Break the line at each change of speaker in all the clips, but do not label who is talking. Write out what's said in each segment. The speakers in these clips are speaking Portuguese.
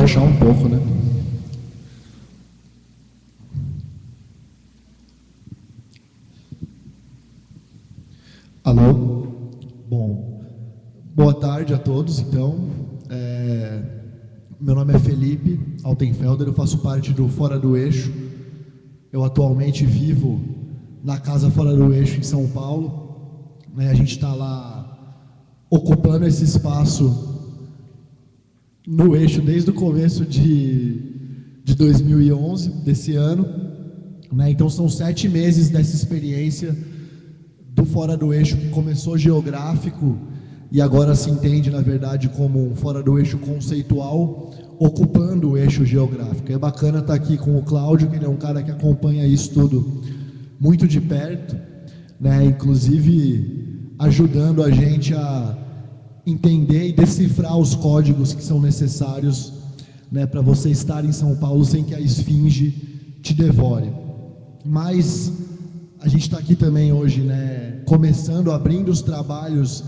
abaixar um pouco, né? Alô? Bom, boa tarde a todos, então. Meu nome é Felipe Altenfelder, eu faço parte do Fora do Eixo. Eu atualmente vivo na Casa Fora do Eixo, em São Paulo. A gente está lá ocupando esse espaço no Eixo desde o começo de 2011, desse ano. Então são 7 meses dessa experiência do Fora do Eixo, que começou geográfico e agora se entende, na verdade, como um Fora do Eixo conceitual, ocupando o eixo geográfico. É bacana estar aqui com o Cláudio, que ele é um cara que acompanha isso tudo muito de perto, inclusive ajudando a gente a entender e decifrar os códigos que são necessários, para você estar em São Paulo sem que a esfinge te devore. Mas a gente está aqui também hoje, começando, abrindo os trabalhos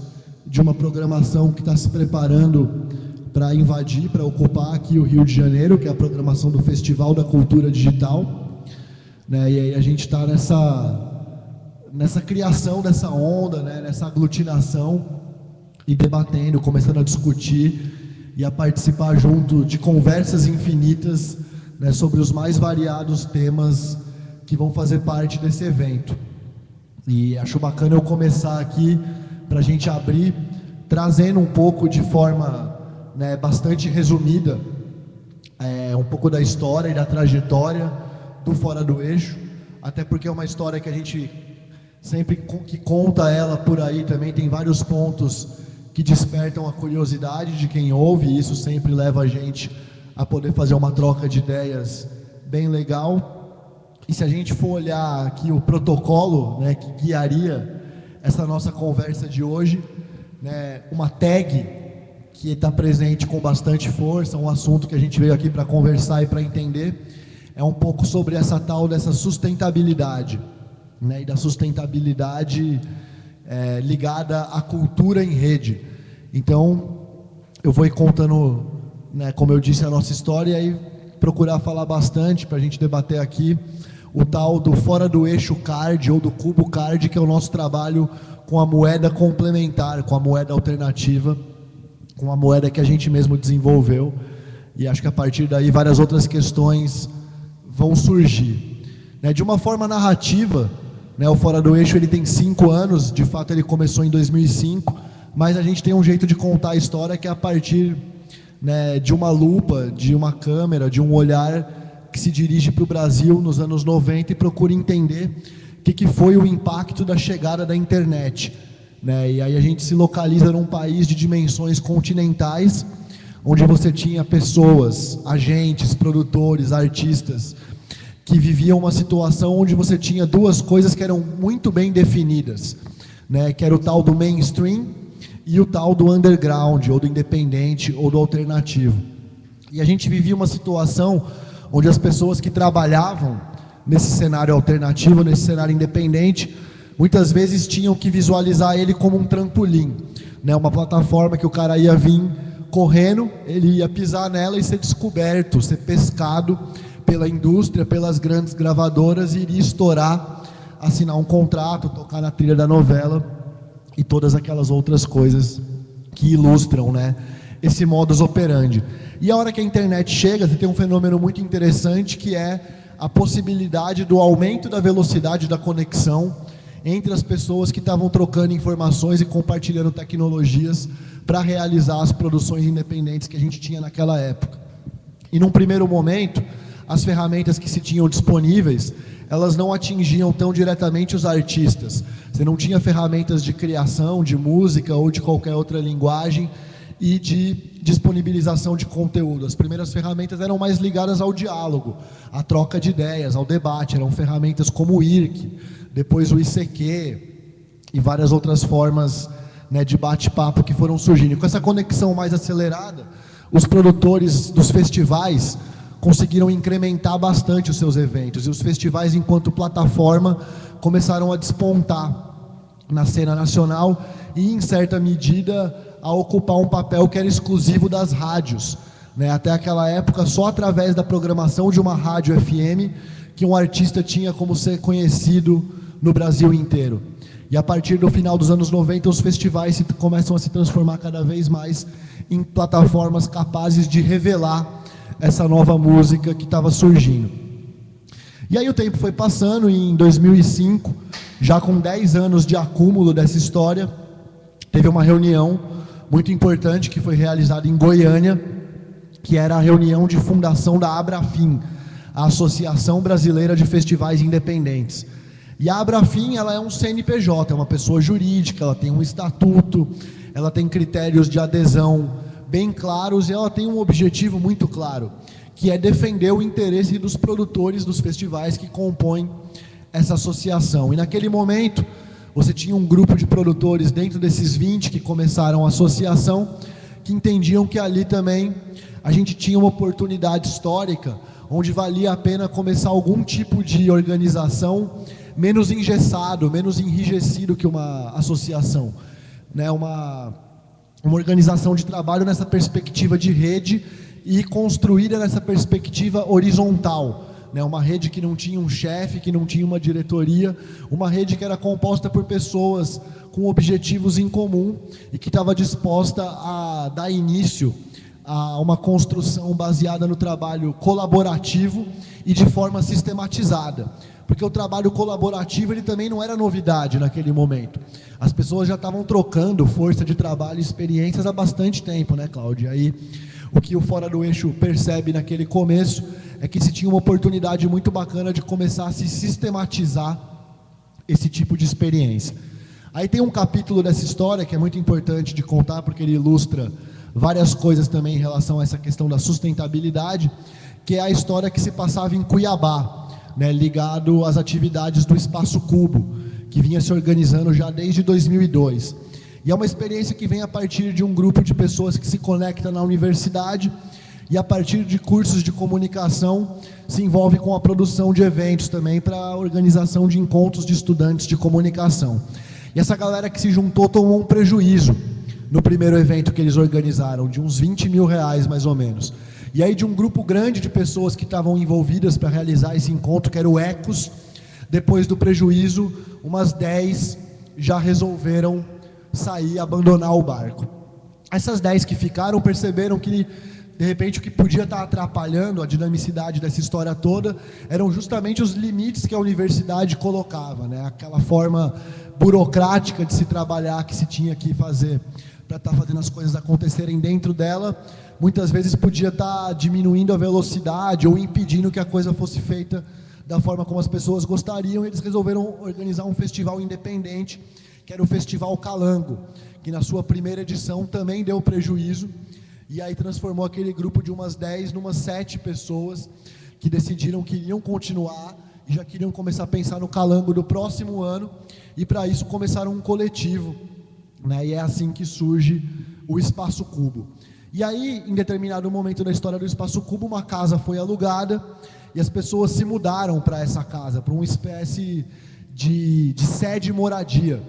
de uma programação que está se preparando para invadir, para ocupar aqui o Rio de Janeiro, que é a programação do Festival da Cultura Digital. E aí a gente está nessa criação dessa onda, nessa aglutinação e debatendo, começando a discutir e a participar junto de conversas infinitas, sobre os mais variados temas que vão fazer parte desse evento. E acho bacana eu começar aqui para a gente abrir, trazendo um pouco de forma bastante resumida, um pouco da história e da trajetória do Fora do Eixo, até porque é uma história que a gente sempre que conta ela por aí também tem vários pontos que despertam a curiosidade de quem ouve, e isso sempre leva a gente a poder fazer uma troca de ideias bem legal. E se a gente for olhar aqui o protocolo, que guiaria essa nossa conversa de hoje, uma tag que está presente com bastante força, um assunto que a gente veio aqui para conversar e para entender, é um pouco sobre dessa sustentabilidade, e da sustentabilidade ligada à cultura em rede. Então, eu vou ir contando, como eu disse, a nossa história e procurar falar bastante para a gente debater aqui o tal do Fora do Eixo Card ou do Cubo Card, que é o nosso trabalho com a moeda complementar, com a moeda alternativa, com a moeda que a gente mesmo desenvolveu, e acho que a partir daí várias outras questões vão surgir. De uma forma narrativa, o Fora do Eixo ele tem 5 anos, de fato ele começou em 2005, mas a gente tem um jeito de contar a história que é a partir de uma lupa, de uma câmera, de um olhar que se dirige para o Brasil nos anos 90 e procura entender o que foi o impacto da chegada da internet. E aí a gente se localiza num país de dimensões continentais, onde você tinha pessoas, agentes, produtores, artistas, que viviam uma situação onde você tinha 2 coisas que eram muito bem definidas, que era o tal do mainstream e o tal do underground, ou do independente, ou do alternativo. E a gente vivia uma situação onde as pessoas que trabalhavam nesse cenário alternativo, nesse cenário independente, muitas vezes tinham que visualizar ele como um trampolim, uma plataforma que o cara ia vir correndo, ele ia pisar nela e ser descoberto, ser pescado pela indústria, pelas grandes gravadoras, e iria estourar, assinar um contrato, tocar na trilha da novela e todas aquelas outras coisas que ilustram, esse modus operandi. E a hora que a internet chega, você tem um fenômeno muito interessante, que é a possibilidade do aumento da velocidade da conexão entre as pessoas que estavam trocando informações e compartilhando tecnologias para realizar as produções independentes que a gente tinha naquela época. E num primeiro momento, as ferramentas que se tinham disponíveis, elas não atingiam tão diretamente os artistas. Você não tinha ferramentas de criação, de música ou de qualquer outra linguagem e de disponibilização de conteúdo. As primeiras ferramentas eram mais ligadas ao diálogo, à troca de ideias, ao debate. Eram ferramentas como o IRC, depois o ICQ e várias outras formas de bate-papo que foram surgindo. E com essa conexão mais acelerada, os produtores dos festivais conseguiram incrementar bastante os seus eventos, e os festivais, enquanto plataforma, começaram a despontar na cena nacional e, em certa medida, a ocupar um papel que era exclusivo das rádios, né? Até aquela época, só através da programação de uma rádio FM que um artista tinha como ser conhecido no Brasil inteiro. E a partir do final dos anos 90, os festivais começam a se transformar cada vez mais em plataformas capazes de revelar essa nova música que estava surgindo. E aí o tempo foi passando, e em 2005, já com 10 anos de acúmulo dessa história, teve uma reunião muito importante que foi realizada em Goiânia, que era a reunião de fundação da Abrafim, a Associação Brasileira de Festivais Independentes. E a Abrafim, ela é um CNPJ, é uma pessoa jurídica, ela tem um estatuto, ela tem critérios de adesão bem claros, e ela tem um objetivo muito claro, que é defender o interesse dos produtores dos festivais que compõem essa associação. E naquele momento, você tinha um grupo de produtores dentro desses 20 que começaram a associação, que entendiam que ali também a gente tinha uma oportunidade histórica, onde valia a pena começar algum tipo de organização menos engessado, menos enrijecido que uma associação, né? Uma organização de trabalho nessa perspectiva de rede e construída nessa perspectiva horizontal, né? Uma rede que não tinha um chefe, que não tinha uma diretoria, uma rede que era composta por pessoas com objetivos em comum e que estava disposta a dar início a uma construção baseada no trabalho colaborativo e de forma sistematizada. Porque o trabalho colaborativo, ele também não era novidade naquele momento. As pessoas já estavam trocando força de trabalho e experiências há bastante tempo, né, Cláudia? Aí, o que o Fora do Eixo percebe naquele começo é que se tinha uma oportunidade muito bacana de começar a se sistematizar esse tipo de experiência. Aí tem um capítulo dessa história que é muito importante de contar, porque ele ilustra várias coisas também em relação a essa questão da sustentabilidade, que é a história que se passava em Cuiabá, né, ligado às atividades do Espaço Cubo, que vinha se organizando já desde 2002. E é uma experiência que vem a partir de um grupo de pessoas que se conecta na universidade e a partir de cursos de comunicação se envolve com a produção de eventos também para a organização de encontros de estudantes de comunicação. E essa galera que se juntou tomou um prejuízo no primeiro evento que eles organizaram, de uns 20 mil reais mais ou menos. E aí de um grupo grande de pessoas que estavam envolvidas para realizar esse encontro, que era o Ecos, depois do prejuízo, umas 10 já resolveram sair, abandonar o barco. Essas 10 que ficaram perceberam que, de repente, o que podia estar atrapalhando a dinamicidade dessa história toda eram justamente os limites que a universidade colocava, né? Aquela forma burocrática de se trabalhar que se tinha que fazer para estar fazendo as coisas acontecerem dentro dela, muitas vezes podia estar diminuindo a velocidade ou impedindo que a coisa fosse feita da forma como as pessoas gostariam. Eles resolveram organizar um festival independente, que era o Festival Calango, que na sua primeira edição também deu prejuízo, e aí transformou aquele grupo de umas 10 numas 7 pessoas que decidiram que iriam continuar e já queriam começar a pensar no Calango do próximo ano, e para isso começaram um coletivo, né? E é assim que surge o Espaço Cubo. E aí, em determinado momento da história do Espaço Cubo, uma casa foi alugada e as pessoas se mudaram para essa casa, para uma espécie de sede moradia,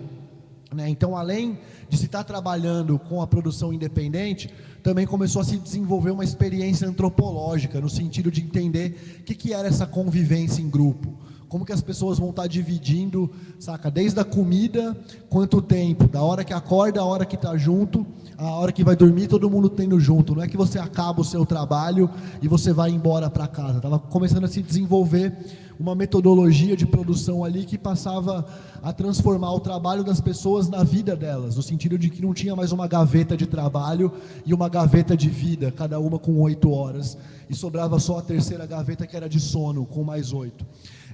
né? Então, além de se estar trabalhando com a produção independente, também começou a se desenvolver uma experiência antropológica, no sentido de entender o que era essa convivência em grupo. Como que as pessoas vão estar dividindo, saca, desde a comida, quanto tempo, da hora que acorda, a hora que está junto, a hora que vai dormir, todo mundo tendo junto. Não é que você acaba o seu trabalho e você vai embora para casa. Estava começando a se desenvolver uma metodologia de produção ali que passava a transformar o trabalho das pessoas na vida delas, no sentido de que não tinha mais uma gaveta de trabalho e uma gaveta de vida, cada uma com 8 horas, e sobrava só a terceira gaveta, que era de sono, com mais 8.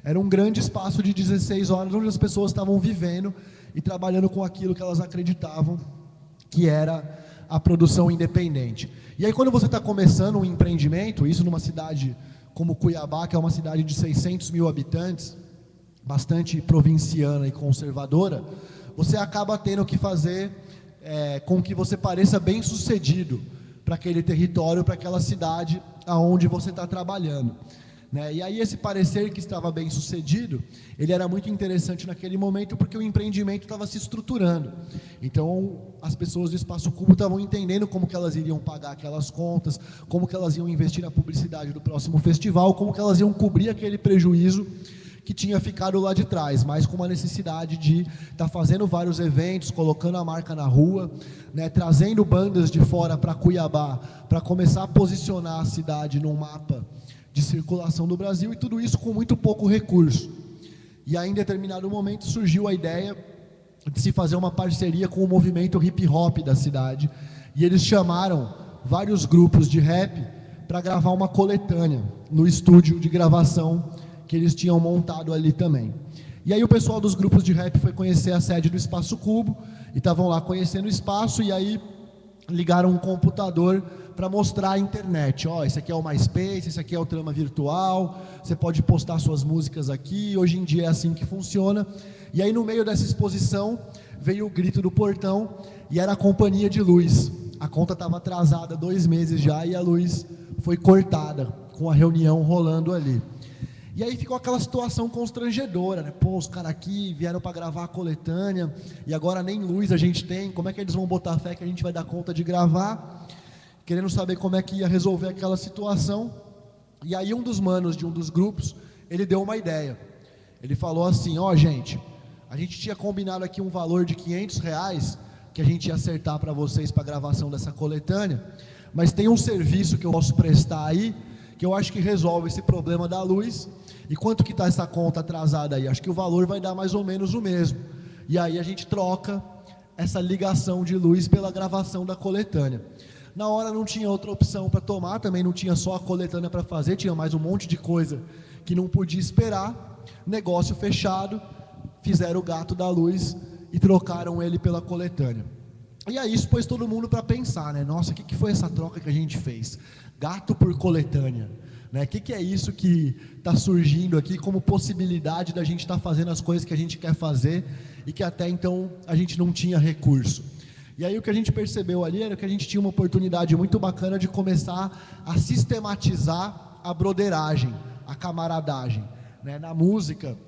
Era um grande espaço de 16 horas, onde as pessoas estavam vivendo e trabalhando com aquilo que elas acreditavam que era a produção independente. E aí, quando você está começando um empreendimento, isso numa cidade como Cuiabá, que é uma cidade de 600 mil habitantes, bastante provinciana e conservadora, você acaba tendo que fazer com que você pareça bem sucedido para aquele território, para aquela cidade aonde você está trabalhando. né? E aí esse parecer que estava bem sucedido, ele era muito interessante naquele momento porque o empreendimento estava se estruturando. Então as pessoas do Espaço Cubo estavam entendendo como que elas iriam pagar aquelas contas, como que elas iam investir na publicidade do próximo festival, como que elas iam cobrir aquele prejuízo que tinha ficado lá de trás, mas com uma necessidade de estar fazendo vários eventos, colocando a marca na rua, né, trazendo bandas de fora para Cuiabá, para começar a posicionar a cidade num mapa de circulação do Brasil, e tudo isso com muito pouco recurso. E aí, em determinado momento, surgiu a ideia de se fazer uma parceria com o movimento hip hop da cidade, e eles chamaram vários grupos de rap para gravar uma coletânea no estúdio de gravação que eles tinham montado ali também. E aí o pessoal dos grupos de rap foi conhecer a sede do Espaço Cubo, e estavam lá conhecendo o espaço, e aí ligaram um computador para mostrar a internet. Ó, esse aqui é o MySpace, esse aqui é o Trama Virtual, você pode postar suas músicas aqui, hoje em dia é assim que funciona. E aí no meio dessa exposição veio o grito do portão, e era a companhia de luz. A conta estava atrasada 2 meses já, e a luz foi cortada, com a reunião rolando ali. E aí ficou aquela situação constrangedora, né? Pô, os caras aqui vieram para gravar a coletânea, e agora nem luz a gente tem, como é que eles vão botar fé que a gente vai dar conta de gravar? Querendo saber como é que ia resolver aquela situação. E aí um dos manos de um dos grupos, ele deu uma ideia. Ele falou assim: ó, gente, a gente tinha combinado aqui um valor de R$500, que a gente ia acertar para vocês para a gravação dessa coletânea, mas tem um serviço que eu posso prestar aí, que eu acho que resolve esse problema da luz. E quanto que está essa conta atrasada aí? Acho que o valor vai dar mais ou menos o mesmo. E aí a gente troca essa ligação de luz pela gravação da coletânea. Na hora não tinha outra opção para tomar, também não tinha só a coletânea para fazer, tinha mais um monte de coisa que não podia esperar. Negócio fechado, fizeram o gato da luz e trocaram ele pela coletânea. E aí isso pôs todo mundo para pensar, né? Nossa, o que foi essa troca que a gente fez? Gato por coletânea, né? O que é isso que está surgindo aqui como possibilidade da gente estar fazendo as coisas que a gente quer fazer e que até então a gente não tinha recurso? E aí o que a gente percebeu ali era que a gente tinha uma oportunidade muito bacana de começar a sistematizar a broderagem, a camaradagem, né? Na música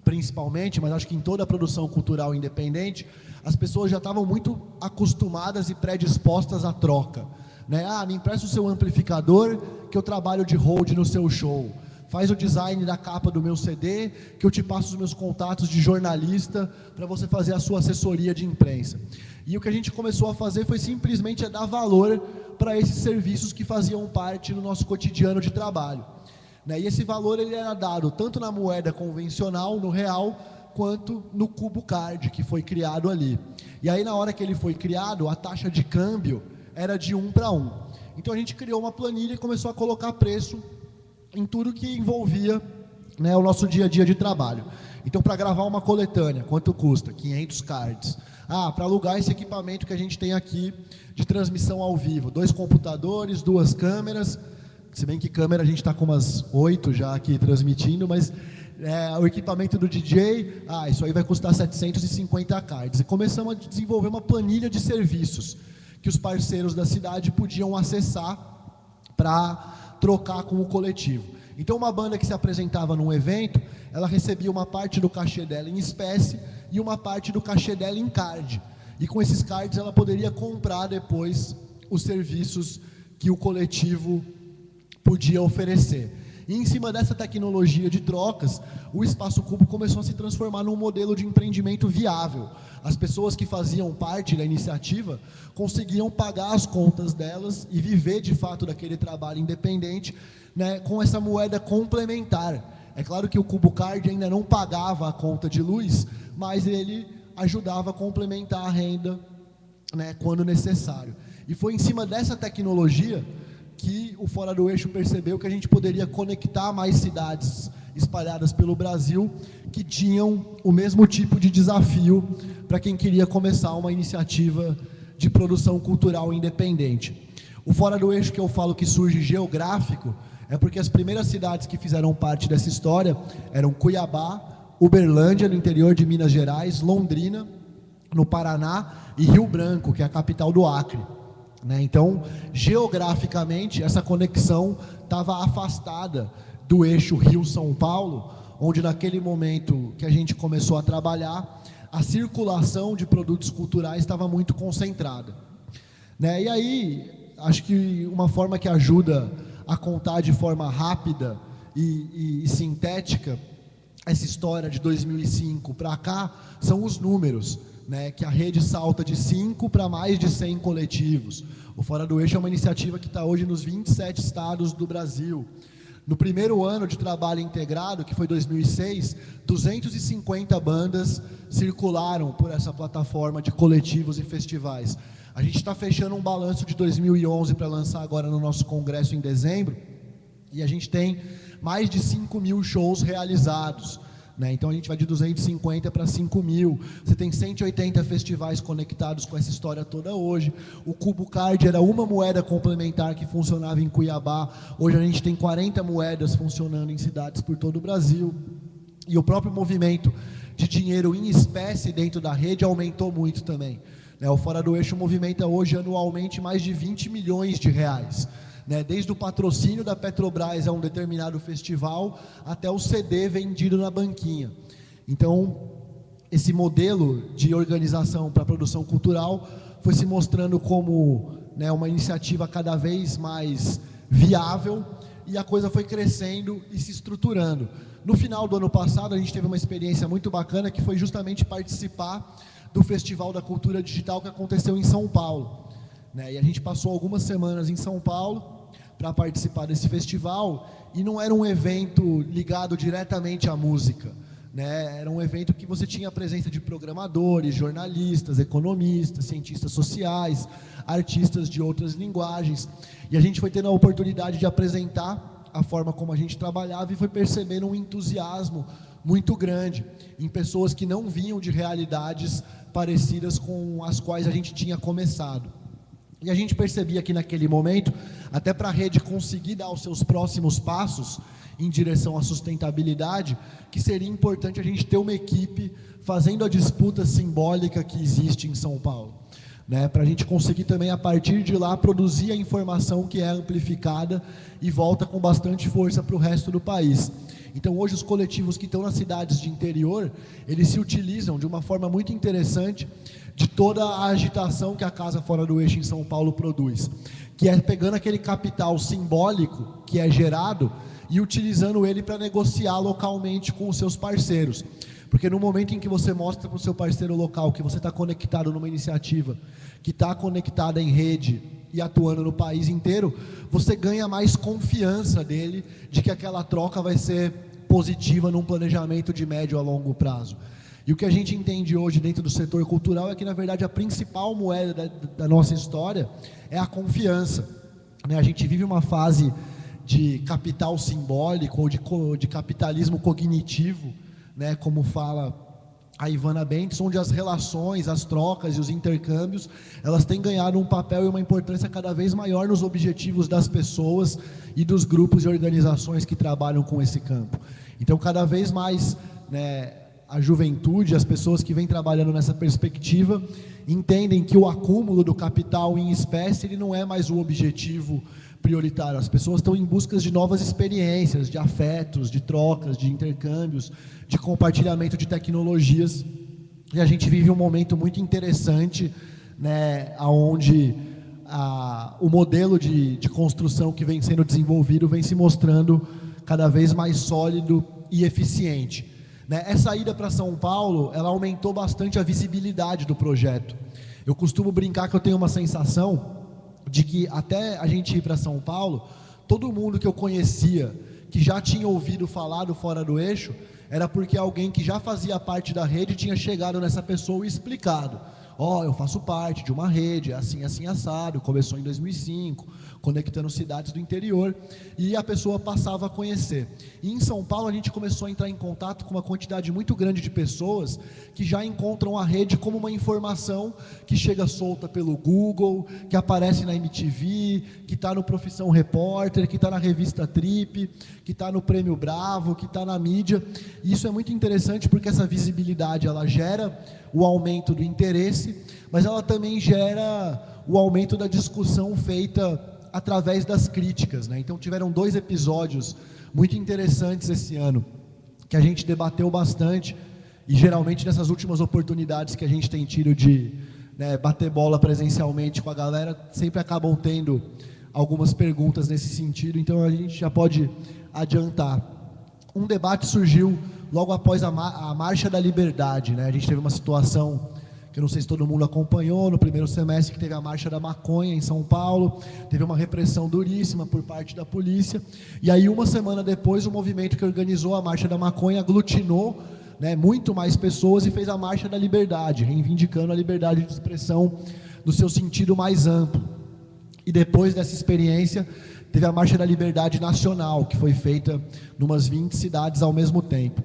principalmente, mas acho que em toda a produção cultural independente, as pessoas já estavam muito acostumadas e predispostas à troca, né? Ah, me empresta o seu amplificador que eu trabalho de hold no seu show. Faz o design da capa do meu CD que eu te passo os meus contatos de jornalista para você fazer a sua assessoria de imprensa. E o que a gente começou a fazer foi simplesmente dar valor para esses serviços que faziam parte do nosso cotidiano de trabalho, né? E esse valor ele era dado tanto na moeda convencional, no real, quanto no Cubo Card, que foi criado ali. E aí na hora que ele foi criado, a taxa de câmbio era de 1 para 1. Então a gente criou uma planilha e começou a colocar preço em tudo que envolvia, né, o nosso dia a dia de trabalho. Então, para gravar uma coletânea, quanto custa? 500 cards. Ah, para alugar esse equipamento que a gente tem aqui de transmissão ao vivo, 2 computadores, 2 câmeras, se bem que câmera a gente está com umas 8 já aqui transmitindo, mas o equipamento do DJ, isso aí vai custar 750 cards. E começamos a desenvolver uma planilha de serviços que os parceiros da cidade podiam acessar para trocar com o coletivo. Então uma banda que se apresentava num evento, ela recebia uma parte do cachê dela em espécie e uma parte do cachê dela em card. E com esses cards ela poderia comprar depois os serviços que o coletivo podia oferecer. E em cima dessa tecnologia de trocas, o Espaço Cubo começou a se transformar num modelo de empreendimento viável. As pessoas que faziam parte da iniciativa conseguiam pagar as contas delas e viver de fato daquele trabalho independente, né, com essa moeda complementar. É claro que o Cubo Card ainda não pagava a conta de luz, mas ele ajudava a complementar a renda, né, quando necessário. E foi em cima dessa tecnologia que o Fora do Eixo percebeu que a gente poderia conectar mais cidades espalhadas pelo Brasil que tinham o mesmo tipo de desafio para quem queria começar uma iniciativa de produção cultural independente. O Fora do Eixo que eu falo que surge geográfico é porque as primeiras cidades que fizeram parte dessa história eram Cuiabá, Uberlândia, no interior de Minas Gerais, Londrina, no Paraná, e Rio Branco, que é a capital do Acre. Então, geograficamente, essa conexão estava afastada do eixo Rio-São Paulo, onde naquele momento que a gente começou a trabalhar, a circulação de produtos culturais estava muito concentrada, né? E aí, acho que uma forma que ajuda a contar de forma rápida e sintética essa história de 2005 para cá são os números, né? Que a rede salta de 5 para mais de 100 coletivos. O Fora do Eixo é uma iniciativa que está hoje nos 27 estados do Brasil. No primeiro ano de trabalho integrado, que foi 2006, 250 bandas circularam por essa plataforma de coletivos e festivais. A gente está fechando um balanço de 2011 para lançar agora no nosso congresso em dezembro, e a gente tem mais de 5.000 shows realizados, né? Então a gente vai de 250 para 5.000. Você tem 180 festivais conectados com essa história toda hoje. O Cubo Card era uma moeda complementar que funcionava em Cuiabá. Hoje a gente tem 40 moedas funcionando em cidades por todo o Brasil. E o próprio movimento de dinheiro em espécie dentro da rede aumentou muito também, né? O Fora do Eixo movimenta hoje anualmente mais de 20 milhões de reais. Desde o patrocínio da Petrobras a um determinado festival, até o CD vendido na banquinha. Então, esse modelo de organização para a produção cultural foi se mostrando como, né, uma iniciativa cada vez mais viável, e a coisa foi crescendo e se estruturando. No final do ano passado, a gente teve uma experiência muito bacana, que foi justamente participar do Festival da Cultura Digital que aconteceu em São Paulo, né? E a gente passou algumas semanas em São Paulo para participar desse festival, e não era um evento ligado diretamente à música, né? Era um evento que você tinha a presença de programadores, jornalistas, economistas, cientistas sociais, artistas de outras linguagens, e a gente foi tendo a oportunidade de apresentar a forma como a gente trabalhava, e foi percebendo um entusiasmo muito grande em pessoas que não vinham de realidades parecidas com as quais a gente tinha começado. E a gente percebia que naquele momento, até para a rede conseguir dar os seus próximos passos em direção à sustentabilidade, que seria importante a gente ter uma equipe fazendo a disputa simbólica que existe em São Paulo, né? Para a gente conseguir também, a partir de lá, produzir a informação que é amplificada e volta com bastante força para o resto do país. Então, hoje, os coletivos que estão nas cidades de interior, eles se utilizam de uma forma muito interessante de toda a agitação que a Casa Fora do Eixo em São Paulo produz, que é pegando aquele capital simbólico que é gerado e utilizando ele para negociar localmente com os seus parceiros. Porque no momento em que você mostra para o seu parceiro local que você está conectado numa iniciativa, que está conectada em rede e atuando no país inteiro, você ganha mais confiança dele de que aquela troca vai ser positiva num planejamento de médio a longo prazo. E o que a gente entende hoje dentro do setor cultural é que, na verdade, a principal moeda da nossa história é a confiança, né? A gente vive uma fase de capital simbólico, ou de capitalismo cognitivo, né? Como fala a Ivana Bentes, onde as relações, as trocas e os intercâmbios, elas têm ganhado um papel e uma importância cada vez maior nos objetivos das pessoas e dos grupos e organizações que trabalham com esse campo. Então, cada vez mais, né, a juventude, as pessoas que vêm trabalhando nessa perspectiva, entendem que o acúmulo do capital em espécie, ele não é mais o objetivo prioritário. As pessoas estão em busca de novas experiências, de afetos, de trocas, de intercâmbios, de compartilhamento de tecnologias. E a gente vive um momento muito interessante, né, onde o modelo de construção que vem sendo desenvolvido vem se mostrando cada vez mais sólido e eficiente. Essa ida para São Paulo, ela aumentou bastante a visibilidade do projeto. Eu costumo brincar que eu tenho uma sensação de que até a gente ir para São Paulo, todo mundo que eu conhecia, que já tinha ouvido falar do Fora do Eixo, era porque alguém que já fazia parte da rede tinha chegado nessa pessoa e explicado: eu faço parte de uma rede, assim, assim, assado, começou em 2005, conectando cidades do interior, e a pessoa passava a conhecer. E em São Paulo a gente começou a entrar em contato com uma quantidade muito grande de pessoas que já encontram a rede como uma informação que chega solta pelo Google, que aparece na MTV, que está no Profissão Repórter, que está na revista Trip, que está no Prêmio Bravo, que está na mídia. E isso é muito interessante porque essa visibilidade, ela gera o aumento do interesse, mas ela também gera o aumento da discussão feita através das críticas, né? Então tiveram 2 episódios muito interessantes esse ano, que a gente debateu bastante, e geralmente nessas últimas oportunidades que a gente tem tido de, né, bater bola presencialmente com a galera, sempre acabam tendo algumas perguntas nesse sentido, então a gente já pode adiantar. Um debate surgiu logo após a Marcha da Liberdade, né? A gente teve uma situação que eu não sei se todo mundo acompanhou, no primeiro semestre, que teve a Marcha da Maconha em São Paulo, teve uma repressão duríssima por parte da polícia, e aí uma semana depois o movimento que organizou a Marcha da Maconha aglutinou, né, muito mais pessoas e fez a Marcha da Liberdade, reivindicando a liberdade de expressão no seu sentido mais amplo. E depois dessa experiência, teve a Marcha da Liberdade Nacional, que foi feita em umas 20 cidades ao mesmo tempo.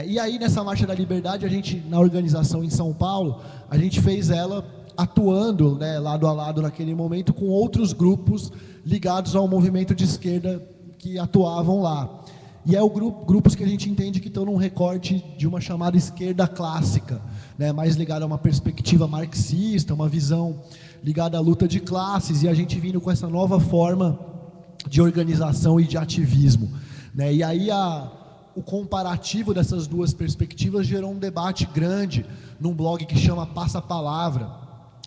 E aí, nessa Marcha da Liberdade, a gente, na organização em São Paulo, a gente fez ela atuando, né, lado a lado naquele momento, com outros grupos ligados ao movimento de esquerda que atuavam lá. E é o grupos que a gente entende que estão num recorte de uma chamada esquerda clássica, né, mais ligada a uma perspectiva marxista, uma visão ligada à luta de classes, e a gente vindo com essa nova forma de organização e de ativismo, né? E aí o comparativo dessas 2 perspectivas gerou um debate grande num blog que chama Passa a Palavra,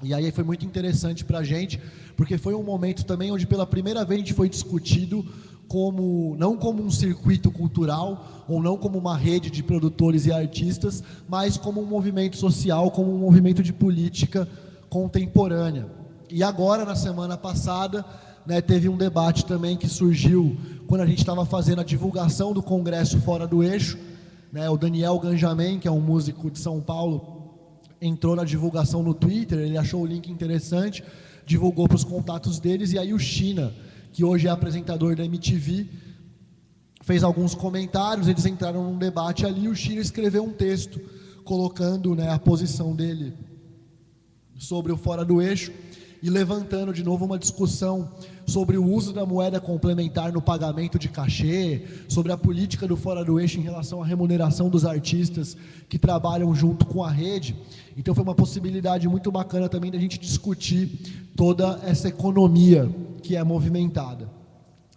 e aí foi muito interessante para a gente, porque foi um momento também onde pela primeira vez a gente foi discutido não como um circuito cultural, ou não como uma rede de produtores e artistas, mas como um movimento social, como um movimento de política contemporânea. E agora, na semana passada, né, teve um debate também que surgiu quando a gente estava fazendo a divulgação do Congresso Fora do Eixo, né, o Daniel Ganjamin, que é um músico de São Paulo, entrou na divulgação no Twitter, ele achou o link interessante, divulgou para os contatos deles, e aí o China, que hoje é apresentador da MTV, fez alguns comentários, eles entraram num debate ali, e o China escreveu um texto, colocando, né, a posição dele sobre o Fora do Eixo, e levantando de novo uma discussão sobre o uso da moeda complementar no pagamento de cachê, sobre a política do Fora do Eixo em relação à remuneração dos artistas que trabalham junto com a rede. Então foi uma possibilidade muito bacana também da gente discutir toda essa economia que é movimentada.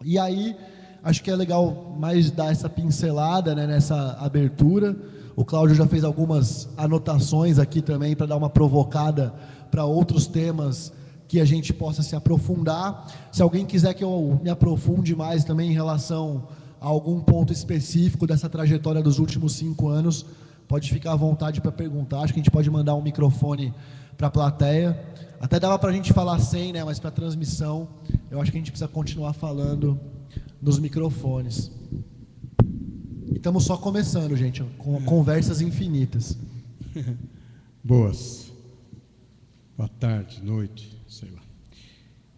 E aí, acho que é legal mais dar essa pincelada, né, nessa abertura. O Cláudio já fez algumas anotações aqui também para dar uma provocada para outros temas que a gente possa se aprofundar. Se alguém quiser que eu me aprofunde mais também em relação a algum ponto específico dessa trajetória dos últimos 5 anos, pode ficar à vontade para perguntar. Acho que a gente pode mandar um microfone para a plateia. Até dava para a gente falar sem, né, mas para a transmissão, eu acho que a gente precisa continuar falando nos microfones. E estamos só começando, gente, com conversas infinitas.
Boas. Boa tarde, noite, sei lá.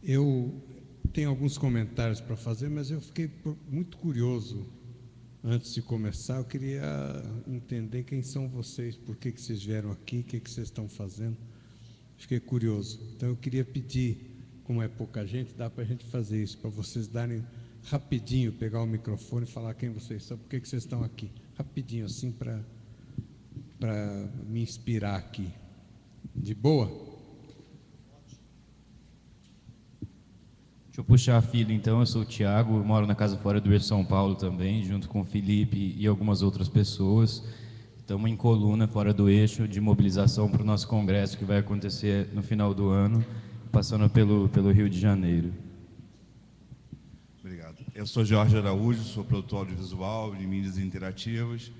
Eu tenho alguns comentários para fazer, mas eu fiquei muito curioso antes de começar. Eu queria entender quem são vocês, por que vocês vieram aqui, o que vocês estão fazendo. Fiquei curioso. Então eu queria pedir, como é pouca gente, dá para a gente fazer isso, para vocês darem rapidinho, pegar o microfone e falar quem vocês são, por que vocês estão aqui. Rapidinho, assim, para me inspirar aqui. De boa?
Deixa eu puxar a fila, então. Eu sou o Thiago, eu moro na Casa Fora do Eixo São Paulo também, junto com o Felipe e algumas outras pessoas. Estamos em coluna Fora do Eixo de mobilização para o nosso congresso, que vai acontecer no final do ano, passando pelo Rio de Janeiro.
Obrigado. Eu sou Jorge Araújo, sou produtor audiovisual de mídias interativas,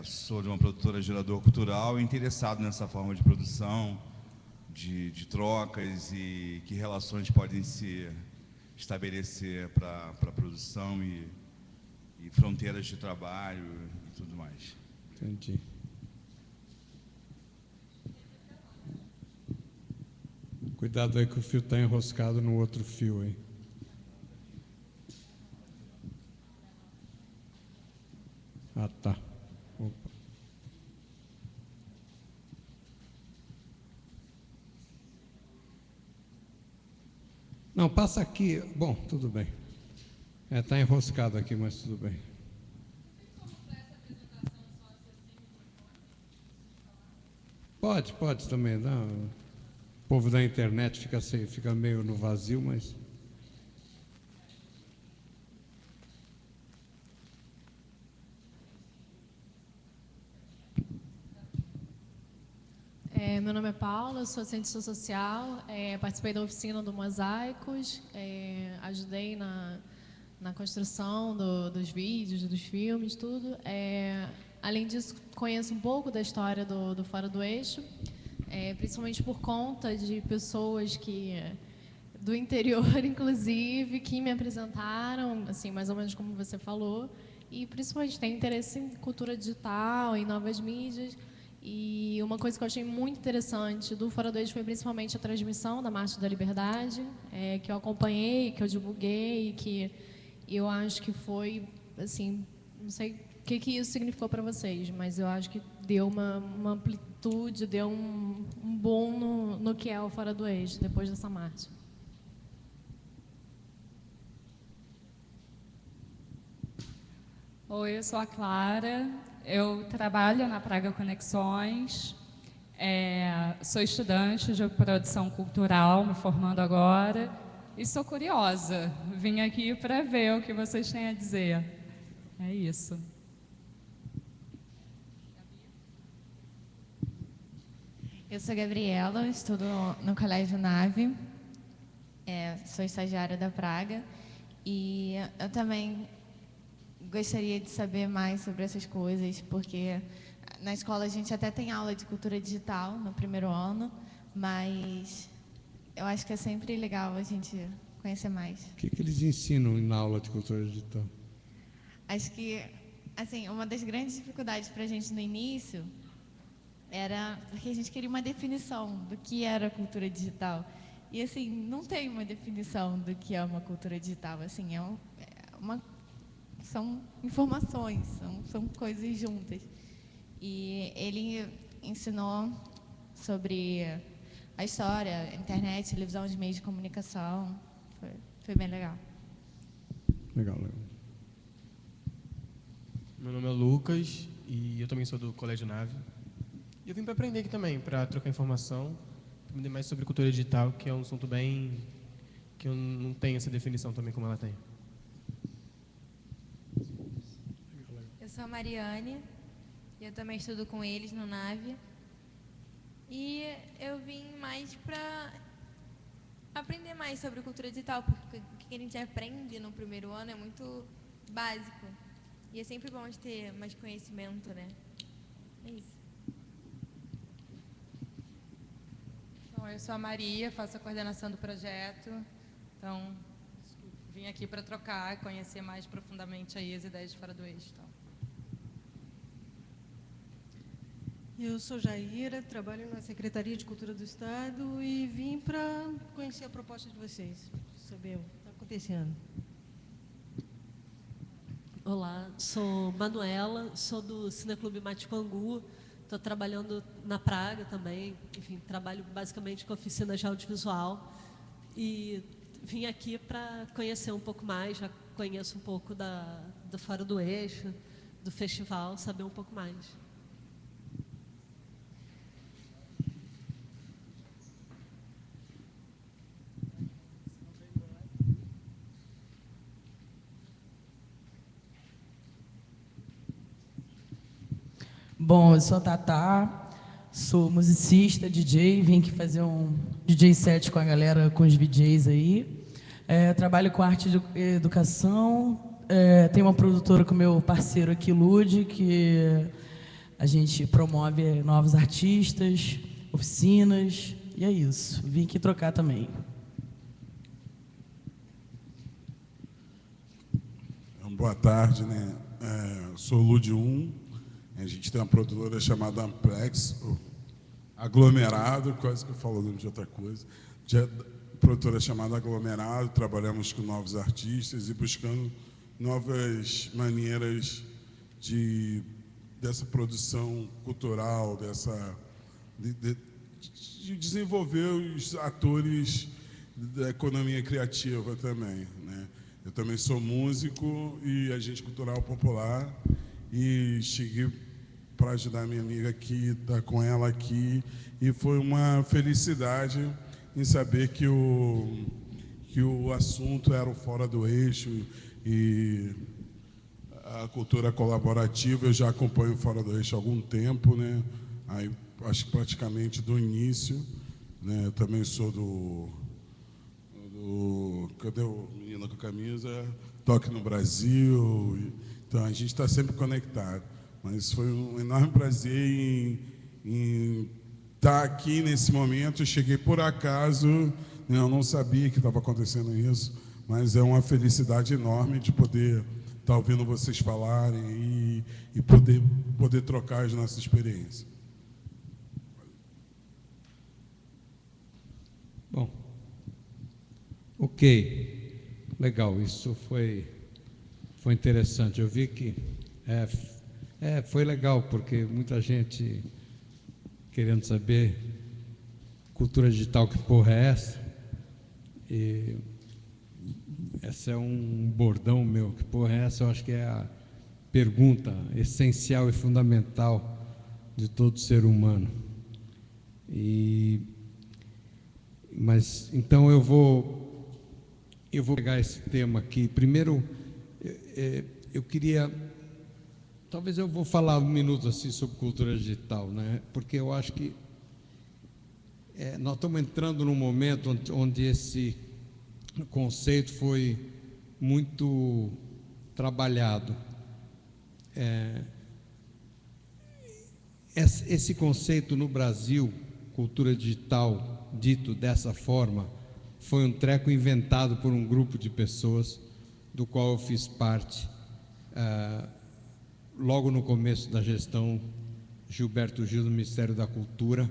sou de uma produtora gerador cultural, interessado nessa forma de produção, de trocas e que relações podem se estabelecer para a produção e fronteiras de trabalho e tudo mais.
Entendi. Cuidado aí que o fio está enroscado no outro fio aí. Ah, tá. Opa. Não, passa aqui. Bom, tudo bem. Está enroscado aqui, mas tudo bem. Pode também. Não. O povo da internet fica meio no vazio, mas
Meu nome é Paula, sou cientista social, participei da oficina do Mosaicos, ajudei na construção dos vídeos, dos filmes, tudo. Além disso, conheço um pouco da história do Fora do Eixo, principalmente por conta de pessoas do interior, inclusive, que me apresentaram, assim, mais ou menos como você falou, e principalmente tem interesse em cultura digital, em novas mídias. E uma coisa que eu achei muito interessante do Fora do Eixo foi principalmente a transmissão da Marcha da Liberdade, que eu acompanhei, que eu divulguei, que eu acho que foi, assim, não sei o que isso significou para vocês, mas eu acho que deu uma amplitude, deu um boom no que é o Fora do Eixo, depois dessa marcha.
Oi, eu sou a Clara, eu trabalho na Praga Conexões, sou estudante de produção cultural, me formando agora, e sou curiosa, vim aqui para ver o que vocês têm a dizer. É isso.
Eu sou Gabriela, estudo no Colégio Nave, sou estagiária da Praga, e eu também gostaria de saber mais sobre essas coisas, porque na escola a gente até tem aula de cultura digital no primeiro ano, mas eu acho que é sempre legal a gente conhecer mais.
O que eles ensinam na aula de cultura digital?
Acho que, assim, uma das grandes dificuldades para a gente no início era porque a gente queria uma definição do que era cultura digital. E, assim, não tem uma definição do que é uma cultura digital. Assim, são informações, são coisas juntas. E ele ensinou sobre a história, a internet, televisão, os meios de comunicação. Foi bem legal.
Legal, legal.
Meu nome é Lucas e eu também sou do Colégio Nave. E eu vim para aprender aqui também, para trocar informação, para aprender mais sobre cultura digital, que é um assunto bem... que eu não tenho essa definição também como ela tem.
Eu sou a Mariane, e eu também estudo com eles no Nave. E eu vim mais para aprender mais sobre cultura digital, porque o que a gente aprende no primeiro ano é muito básico. E é sempre bom de ter mais conhecimento, né? É isso.
Bom, eu sou a Maria, faço a coordenação do projeto. Então, vim aqui para trocar, conhecer mais profundamente aí as ideias de Fora do Eixo. Então.
Eu sou Jaira, trabalho na Secretaria de Cultura do Estado e vim para conhecer a proposta de vocês, saber o que está acontecendo.
Olá, sou Manuela, sou do Cineclube Matipangu, estou trabalhando na Praga também, enfim, trabalho basicamente com oficinas de audiovisual e vim aqui para conhecer um pouco mais, já conheço um pouco do Fora do Eixo, do festival, saber um pouco mais.
Bom, eu sou a Tatá, sou musicista, DJ, vim aqui fazer um DJ set com a galera, com os VJs aí. Trabalho com arte de educação, tenho uma produtora com meu parceiro aqui, Lude, que a gente promove novos artistas, oficinas, e é isso. Vim aqui trocar também.
Boa tarde, né? Sou Lude 1. A gente tem uma produtora chamada Amplex, Aglomerado, quase que eu falo o nome de outra coisa. Produtora chamada Aglomerado, trabalhamos com novos artistas e buscando novas maneiras dessa produção cultural, de desenvolver os atores da economia criativa também, né? Eu também sou músico e agente cultural popular e cheguei para ajudar a minha amiga aqui, estar com ela aqui, e foi uma felicidade em saber que o assunto era o Fora do Eixo e a cultura colaborativa. Eu já acompanho o Fora do Eixo há algum tempo, né? Aí acho que praticamente do início, né? Eu também sou do cadê o menino com a camisa? Toque no Brasil. Então, a gente está sempre conectado. Mas foi um enorme prazer em estar aqui nesse momento. Eu cheguei por acaso, né? Eu não sabia que estava acontecendo isso, mas é uma felicidade enorme de poder estar ouvindo vocês falarem e poder trocar as nossas experiências.
Bom, ok, legal, isso foi interessante. Eu vi que foi legal, porque muita gente querendo saber cultura digital, que porra é essa? E esse é um bordão meu, que porra é essa? Eu acho que é a pergunta essencial e fundamental de todo ser humano. Mas então eu vou pegar esse tema aqui. Primeiro, eu queria, talvez eu vou falar um minuto assim sobre cultura digital, né? Porque eu acho que nós estamos entrando num momento onde esse conceito foi muito trabalhado. Esse conceito no Brasil, cultura digital, dito dessa forma, foi um treco inventado por um grupo de pessoas do qual eu fiz parte logo no começo da gestão Gilberto Gil do Ministério da Cultura,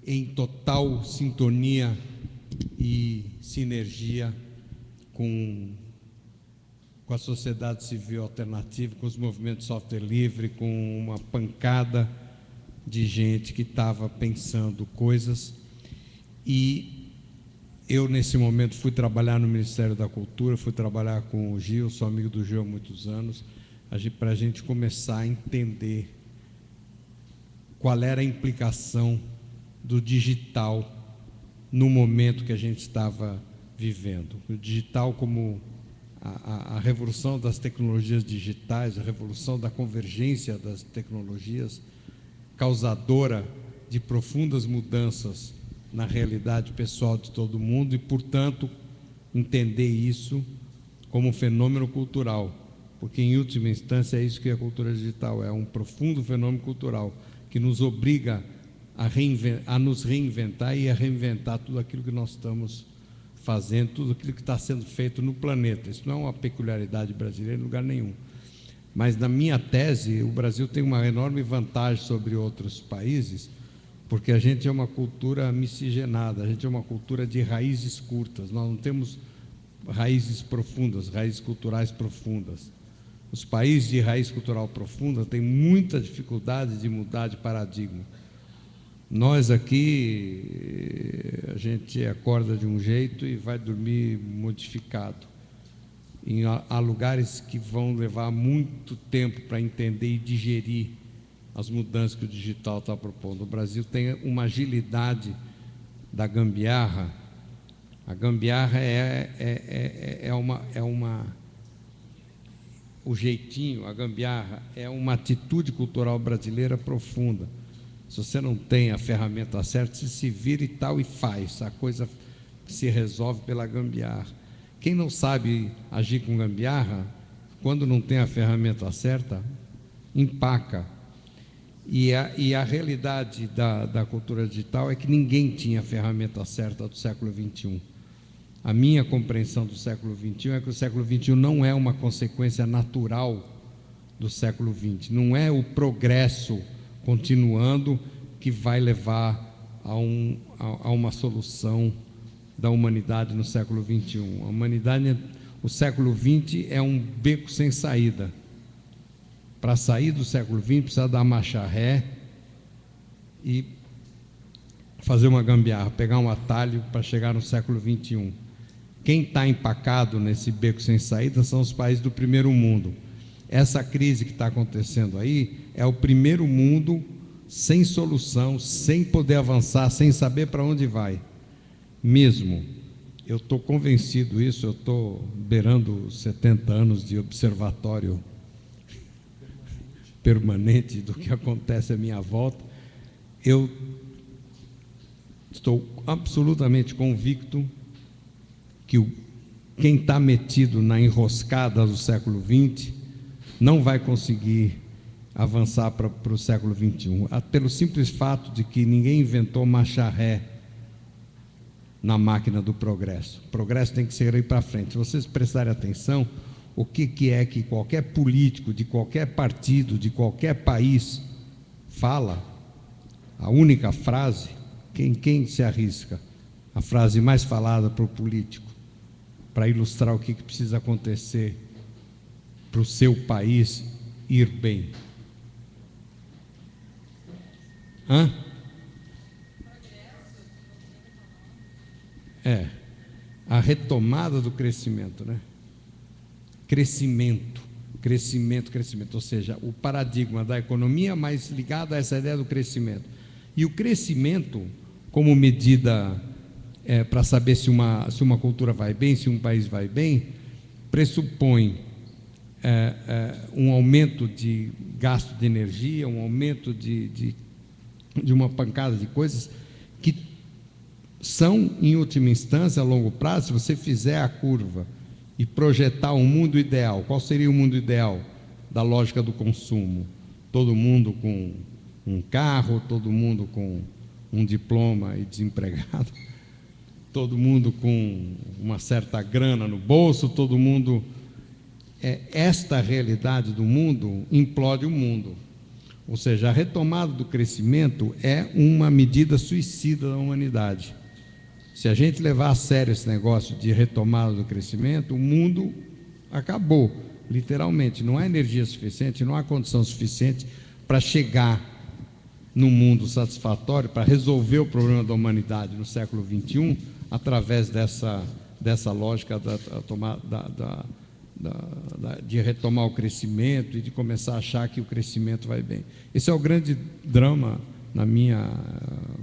em total sintonia e sinergia com a sociedade civil alternativa, com os movimentos de software livre, com uma pancada de gente que estava pensando coisas. E eu, nesse momento, fui trabalhar no Ministério da Cultura, fui trabalhar com o Gil, sou amigo do Gil há muitos anos, para a gente começar a entender qual era a implicação do digital no momento que a gente estava vivendo. O digital como a revolução das tecnologias digitais, a revolução da convergência das tecnologias, causadora de profundas mudanças na realidade pessoal de todo mundo e, portanto, entender isso como um fenômeno cultural, porque, em última instância, é isso que a cultura digital é, um profundo fenômeno cultural que nos obriga a nos reinventar e a reinventar tudo aquilo que nós estamos fazendo, tudo aquilo que está sendo feito no planeta. Isso não é uma peculiaridade brasileira em lugar nenhum. Mas, na minha tese, o Brasil tem uma enorme vantagem sobre outros países, porque a gente é uma cultura miscigenada, a gente é uma cultura de raízes curtas, nós não temos raízes profundas, raízes culturais profundas. Os países de raiz cultural profunda têm muita dificuldade de mudar de paradigma. Nós aqui, a gente acorda de um jeito e vai dormir modificado. Há lugares que vão levar muito tempo para entender e digerir as mudanças que o digital está propondo. O Brasil tem uma agilidade da gambiarra. A gambiarra o jeitinho, a gambiarra é uma atitude cultural brasileira profunda. Se você não tem a ferramenta certa, você se vira e tal e faz. A coisa se resolve pela gambiarra. Quem não sabe agir com gambiarra, quando não tem a ferramenta certa, empaca. E a realidade da cultura digital é que ninguém tinha a ferramenta certa do século XXI. A minha compreensão do século XXI é que o século XXI não é uma consequência natural do século XX. Não é o progresso continuando que vai levar a uma solução da humanidade no século XXI. A humanidade, o século XX é um beco sem saída. Para sair do século XX, precisa dar marcha ré e fazer uma gambiarra, pegar um atalho para chegar no século XXI. Quem está empacado nesse beco sem saída são os países do primeiro mundo. Essa crise que está acontecendo aí é o primeiro mundo sem solução, sem poder avançar, sem saber para onde vai. Mesmo, eu estou convencido disso, eu estou beirando 70 anos de observatório permanente do que acontece à minha volta. eu estou absolutamente convicto que quem está metido na enroscada do século XX não vai conseguir avançar para o século XXI, pelo simples fato de que ninguém inventou marcha ré na máquina do progresso. O progresso tem que ser ir para frente. Se vocês prestarem atenção, o que é que qualquer político de qualquer partido, de qualquer país fala, a única frase, quem se arrisca? A frase mais falada para o político, para ilustrar o que precisa acontecer para o seu país ir bem. A retomada do crescimento, né? Crescimento, ou seja, o paradigma da economia mais ligado a essa ideia do crescimento. E o crescimento, como medida para saber se uma cultura vai bem, se um país vai bem, pressupõe um aumento de gasto de energia, um aumento de uma pancada de coisas que são, em última instância, a longo prazo, se você fizer a curva e projetar um mundo ideal, qual seria o mundo ideal da lógica do consumo? Todo mundo com um carro, todo mundo com um diploma e desempregado, todo mundo com uma certa grana no bolso, todo mundo... esta realidade do mundo implode o mundo. Ou seja, a retomada do crescimento é uma medida suicida da humanidade. Se a gente levar a sério esse negócio de retomada do crescimento, o mundo acabou, literalmente. Não há energia suficiente, não há condição suficiente para chegar num mundo satisfatório, para resolver o problema da humanidade no século XXI, através dessa lógica de retomar o crescimento e de começar a achar que o crescimento vai bem. Esse é o grande drama, na minha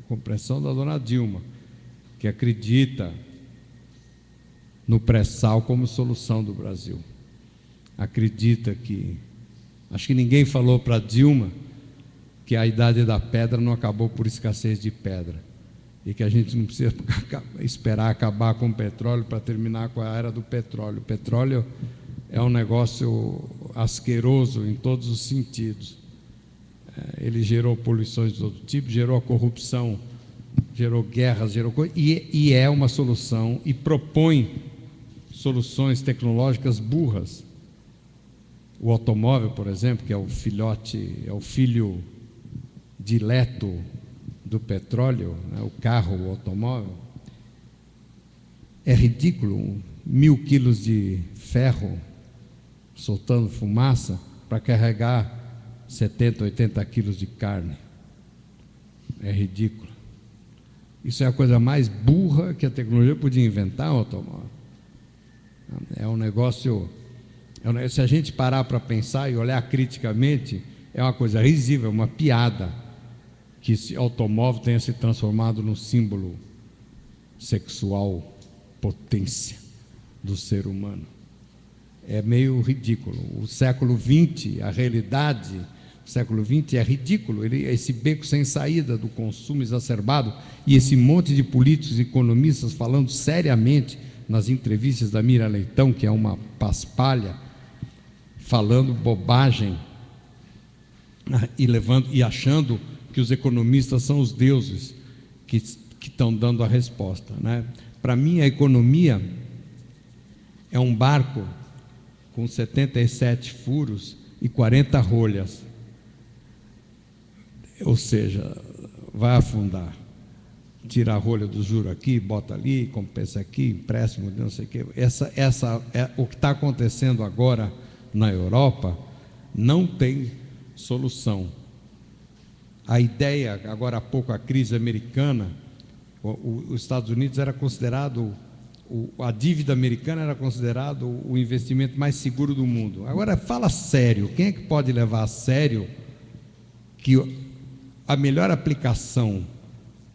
compreensão, da dona Dilma, que acredita no pré-sal como solução do Brasil. Acredita que... Acho que ninguém falou para Dilma que a idade da pedra não acabou por escassez de pedra e que a gente não precisa esperar acabar com o petróleo para terminar com a era do petróleo. O petróleo é um negócio asqueroso em todos os sentidos. Ele gerou poluições de todo tipo, gerou a corrupção, gerou guerras, gerou coisa, e é uma solução, e propõe soluções tecnológicas burras. O automóvel, por exemplo, que é o filho dileto do petróleo, né? O carro, o automóvel, é ridículo. 1.000 quilos de ferro soltando fumaça para carregar 70, 80 quilos de carne. É ridículo. Isso é a coisa mais burra que a tecnologia podia inventar, o automóvel. É um negócio... se a gente parar para pensar e olhar criticamente, é uma coisa risível, uma piada que esse automóvel tenha se transformado num símbolo sexual, potência do ser humano. É meio ridículo. O século XX, a realidade do século XX é ridículo. Esse beco sem saída do consumo exacerbado e esse monte de políticos e economistas falando seriamente nas entrevistas da Mira Leitão, que é uma paspalha, falando bobagem e achando que os economistas são os deuses que estão dando a resposta, né? Para mim, a economia é um barco com 77 furos e 40 rolhas, ou seja, vai afundar. Tira a rolha do juro aqui, bota ali, compensa aqui, empréstimo, não sei o quê. O que está acontecendo agora na Europa não tem solução. A ideia, agora há pouco, a crise americana, os Estados Unidos era considerado, a dívida americana era considerado o investimento mais seguro do mundo. Agora, fala sério, quem é que pode levar a sério que a melhor aplicação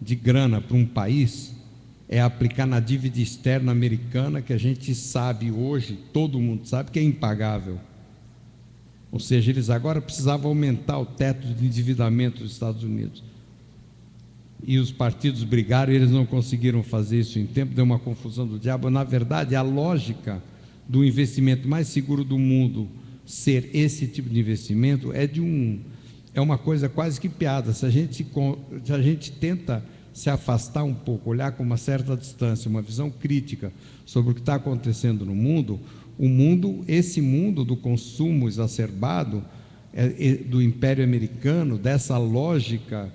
de grana para um país é aplicar na dívida externa americana, que a gente sabe hoje, todo mundo sabe que é impagável. Ou seja, eles agora precisavam aumentar o teto de endividamento dos Estados Unidos. e os partidos brigaram e eles não conseguiram fazer isso em tempo, deu uma confusão do diabo. Na verdade, a lógica do investimento mais seguro do mundo ser esse tipo de investimento é uma coisa quase que piada. Se a gente tenta se afastar um pouco, olhar com uma certa distância, uma visão crítica sobre o que está acontecendo no mundo, esse mundo do consumo exacerbado, do Império Americano, dessa lógica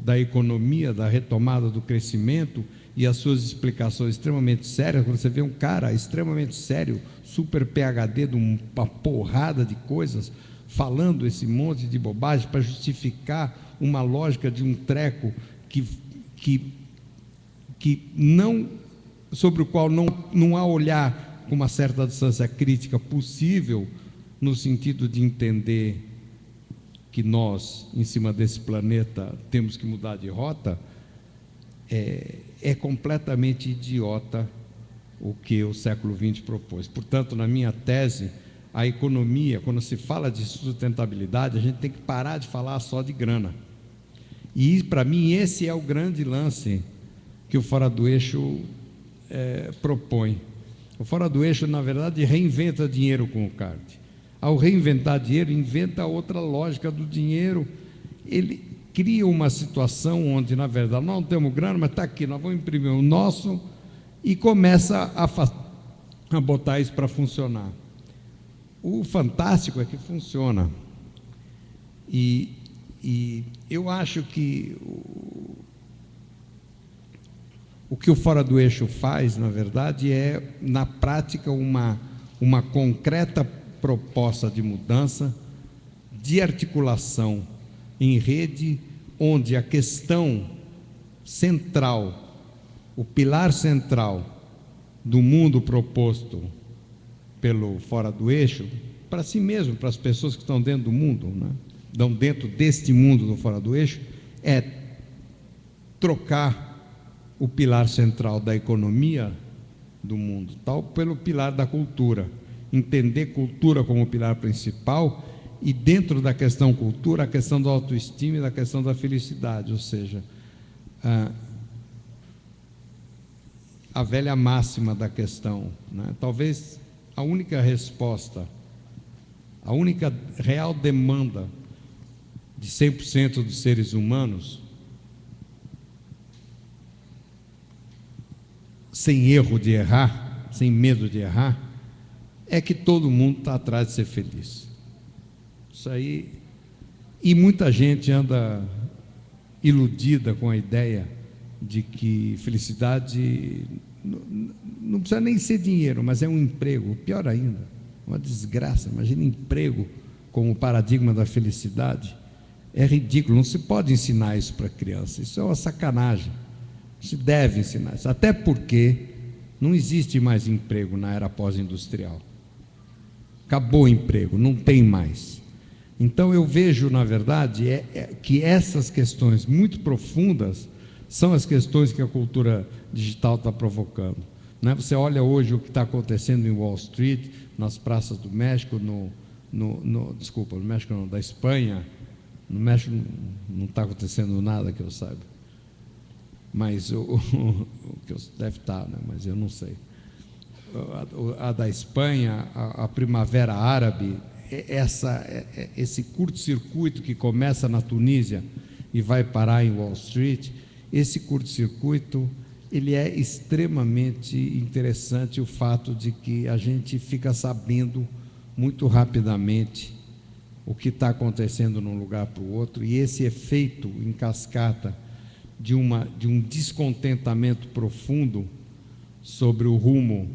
da economia, da retomada do crescimento e as suas explicações extremamente sérias. Quando você vê um cara extremamente sério, super PhD de uma porrada de coisas, falando esse monte de bobagem para justificar uma lógica de um treco sobre o qual não há olhar com uma certa distância crítica possível, no sentido de entender que nós, em cima desse planeta, temos que mudar de rota, é completamente idiota o que o século XX propôs. Portanto, na minha tese, a economia, quando se fala de sustentabilidade, a gente tem que parar de falar só de grana. E, para mim, esse é o grande lance que o Fora do Eixo propõe. O Fora do Eixo, na verdade, reinventa dinheiro com o card. Ao reinventar dinheiro, inventa outra lógica do dinheiro. Ele cria uma situação onde, na verdade, nós não temos grana, mas está aqui, nós vamos imprimir o nosso, e começa a botar isso para funcionar. O fantástico é que funciona. E eu acho que o que o Fora do Eixo faz, na verdade, é, na prática, uma concreta proposta de mudança, de articulação em rede, onde a questão central, o pilar central do mundo proposto pelo Fora do Eixo, para si mesmo, para as pessoas que estão dentro do mundo, né? Estão dentro deste mundo do Fora do Eixo, é trocar o pilar central da economia do mundo, tal, pelo pilar da cultura. Entender cultura como pilar principal e, dentro da questão cultura, a questão da autoestima e da questão da felicidade, ou seja, a velha máxima da questão, né? Talvez a única resposta, a única real demanda de 100% dos seres humanos, sem erro de errar, sem medo de errar, é que todo mundo está atrás de ser feliz. Isso aí. E muita gente anda iludida com a ideia de que felicidade não precisa nem ser dinheiro, mas é um emprego. Pior ainda, uma desgraça. Imagina emprego como paradigma da felicidade. É ridículo, não se pode ensinar isso para criança. Isso é uma sacanagem. Não se deve ensinar isso, até porque não existe mais emprego na era pós-industrial. Acabou o emprego, não tem mais. Então eu vejo, na verdade, que essas questões muito profundas são as questões que a cultura digital está provocando, né? Você olha hoje o que está acontecendo em Wall Street, nas praças do México, desculpa, no México não, da Espanha. No México não está acontecendo nada que eu saiba, mas o que deve estar, né? Mas eu não sei. A da Espanha, a Primavera Árabe, esse curto-circuito que começa na Tunísia e vai parar em Wall Street, esse curto-circuito, ele é extremamente interessante, o fato de que a gente fica sabendo muito rapidamente o que está acontecendo num lugar para o outro, e esse efeito em cascata de um descontentamento profundo sobre o rumo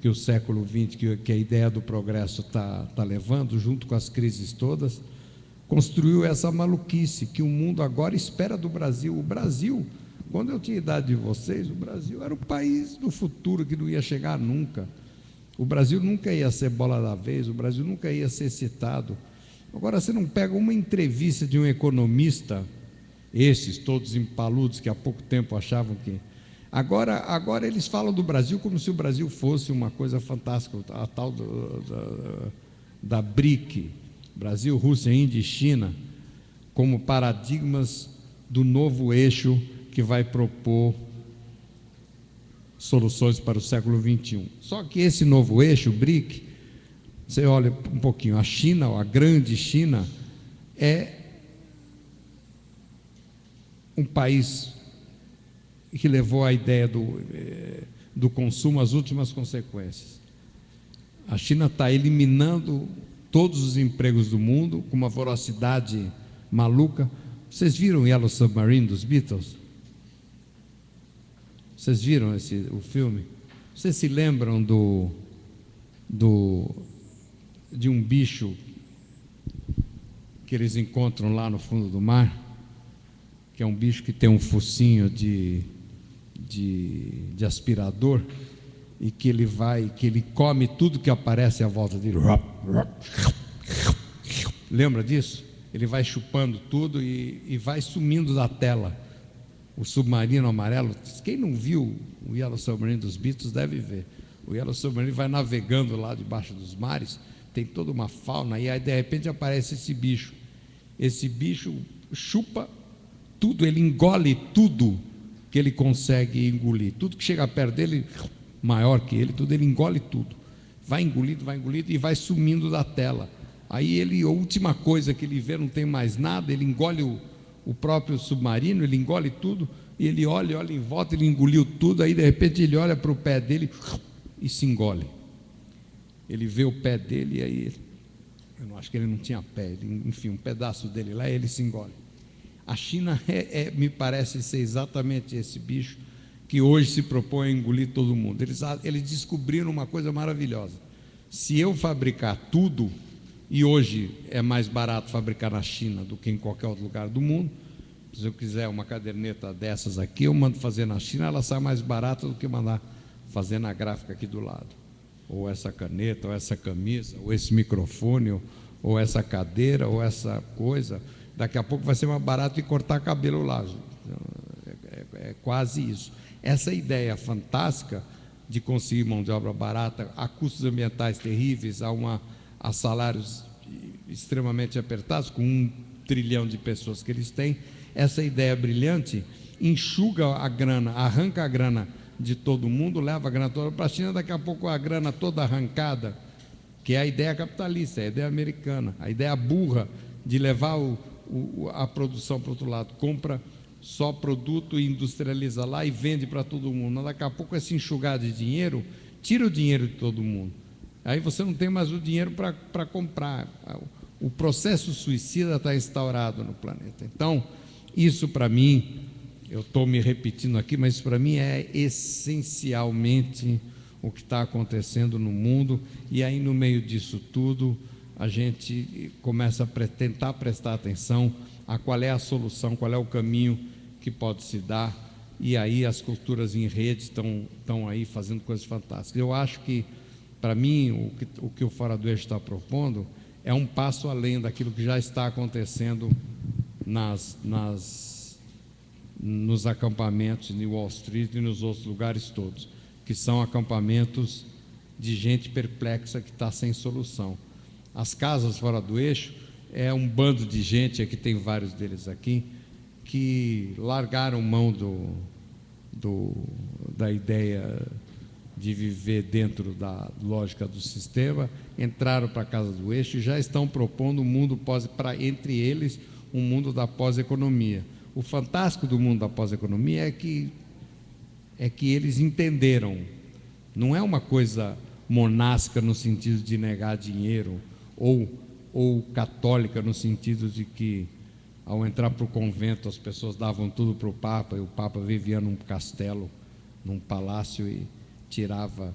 que o século XX, que a ideia do progresso está levando, junto com as crises todas, construiu essa maluquice que o mundo agora espera do Brasil. O Brasil, quando eu tinha a idade de vocês, o Brasil era o país do futuro que não ia chegar nunca. O Brasil nunca ia ser bola da vez, o Brasil nunca ia ser citado. Agora, você não pega uma entrevista de um economista, esses todos empaludos que há pouco tempo achavam que... Agora eles falam do Brasil como se o Brasil fosse uma coisa fantástica, a tal da BRIC, Brasil, Rússia, Índia e China, como paradigmas do novo eixo que vai propor soluções para o século XXI. Só que esse novo eixo, o BRIC, você olha um pouquinho, a China, a grande China, é um país que levou a ideia do consumo às últimas consequências. A China está eliminando todos os empregos do mundo com uma velocidade maluca. Vocês viram o Yellow Submarine dos Beatles? Vocês viram o filme? Vocês se lembram de um bicho que eles encontram lá no fundo do mar? Que é um bicho que tem um focinho de aspirador e que ele come tudo que aparece à volta dele. Lembra disso? Ele vai chupando tudo e vai sumindo da tela. O submarino amarelo, quem não viu o Yellow Submarine dos Beatles deve ver. O Yellow Submarine vai navegando lá debaixo dos mares, tem toda uma fauna, e aí de repente aparece esse bicho. Esse bicho chupa tudo, ele engole tudo que ele consegue engolir. Tudo que chega perto dele, maior que ele, tudo, ele engole tudo. Vai engolindo e vai sumindo da tela. Aí a última coisa que ele vê, não tem mais nada, ele engole o próprio submarino, ele engole tudo, e ele olha em volta, ele engoliu tudo, aí de repente ele olha para o pé dele e se engole. Ele vê o pé dele, e aí eu não acho que ele não tinha pé, enfim, um pedaço dele lá, ele se engole. A China me parece ser exatamente esse bicho que hoje se propõe a engolir todo mundo. Eles descobriram uma coisa maravilhosa. Se eu fabricar tudo, e hoje é mais barato fabricar na China do que em qualquer outro lugar do mundo, se eu quiser uma caderneta dessas aqui, eu mando fazer na China, ela sai mais barata do que mandar fazer na gráfica aqui do lado. Ou essa caneta, ou essa camisa, ou esse microfone, ou essa cadeira, ou essa coisa. Daqui a pouco vai ser mais barato de cortar cabelo lá. É quase isso. Essa ideia fantástica de conseguir mão de obra barata a custos ambientais terríveis, a salários extremamente apertados, com 1 trilhão de pessoas que eles têm, essa ideia brilhante enxuga a grana, arranca a grana de todo mundo, leva a grana toda para a China, daqui a pouco a grana toda arrancada, que é a ideia capitalista, é a ideia americana, a ideia burra de levar a produção para o outro lado, compra só produto e industrializa lá e vende para todo mundo. Daqui a pouco essa enxugada de dinheiro tira o dinheiro de todo mundo. Aí você não tem mais o dinheiro para comprar. O processo suicida está instaurado no planeta. Então, isso para mim, eu estou me repetindo aqui, mas isso para mim é essencialmente o que está acontecendo no mundo. E aí, no meio disso tudo, a gente começa a tentar prestar atenção a qual é a solução, qual é o caminho que pode se dar. E aí as culturas em rede estão aí fazendo coisas fantásticas. Eu acho que, para mim, o que o Fora do Eixo está propondo é um passo além daquilo que já está acontecendo nos acampamentos em Wall Street e nos outros lugares todos, que são acampamentos de gente perplexa que está sem solução. As casas fora do eixo é um bando de gente, aqui tem vários deles aqui, que largaram mão da ideia de viver dentro da lógica do sistema, entraram para a casa do eixo e já estão propondo um mundo entre eles, um mundo da pós-economia. O fantástico do mundo da pós-economia é que eles entenderam, não é uma coisa monástica no sentido de negar dinheiro, ou católica no sentido de que, ao entrar para o convento, as pessoas davam tudo para o Papa, e o Papa vivia num castelo, num palácio e tirava,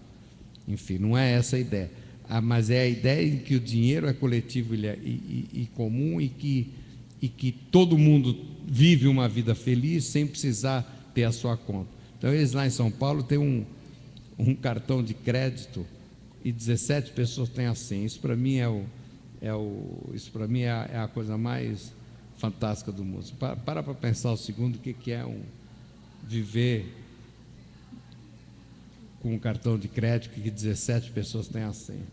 enfim, não é essa a ideia. Mas é a ideia de que o dinheiro é coletivo e comum, e que todo mundo vive uma vida feliz sem precisar ter a sua conta. Então, eles lá em São Paulo têm um cartão de crédito e 17 pessoas têm a senha. Isso para mim é a coisa mais fantástica do mundo. Para pensar um segundo o que é viver com um cartão de crédito que 17 pessoas têm a senha.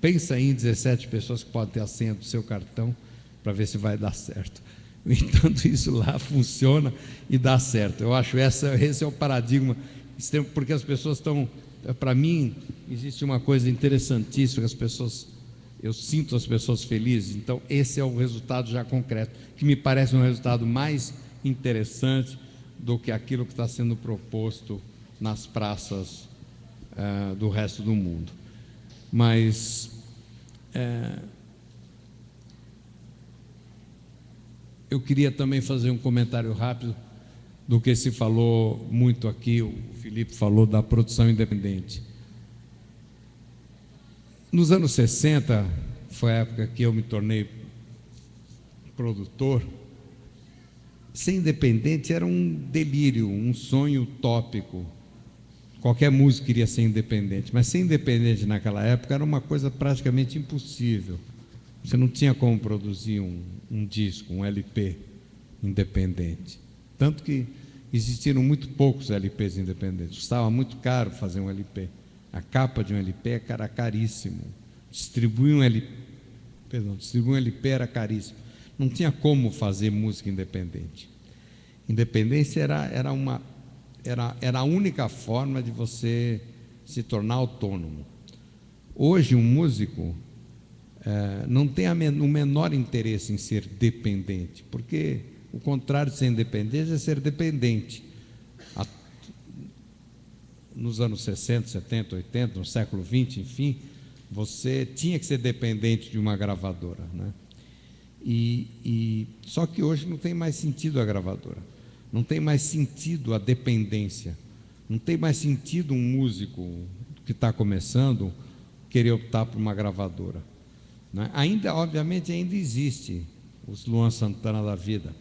Pensa em 17 pessoas que podem ter a senha do seu cartão para ver se vai dar certo. entanto isso lá funciona e dá certo. Eu acho esse é o paradigma, porque as pessoas estão, para mim, existe uma coisa interessantíssima, eu sinto as pessoas felizes, então esse é o resultado já concreto, que me parece um resultado mais interessante do que aquilo que está sendo proposto nas praças do resto do mundo. Mas eu queria também fazer um comentário rápido do que se falou muito aqui, o Felipe falou da produção independente. Nos anos 60, foi a época que eu me tornei produtor, ser independente era um delírio, um sonho utópico. Qualquer músico queria ser independente, mas ser independente naquela época era uma coisa praticamente impossível. Você não tinha como produzir um disco, um LP independente. Tanto que existiram muito poucos LPs independentes. Custava muito caro fazer um LP. A capa de um LP era caríssimo. Distribuir um LP era caríssimo. Não tinha como fazer música independente. Independência era a única forma de você se tornar autônomo. Hoje, um músico não tem o menor interesse em ser dependente, porque o contrário de ser independente é ser dependente. Nos anos 60, 70, 80, no século XX, enfim, você tinha que ser dependente de uma gravadora, né? Só que hoje não tem mais sentido a gravadora, não tem mais sentido a dependência, não tem mais sentido um músico que está começando querer optar por uma gravadora, né? Obviamente, ainda existe os Luan Santana da vida,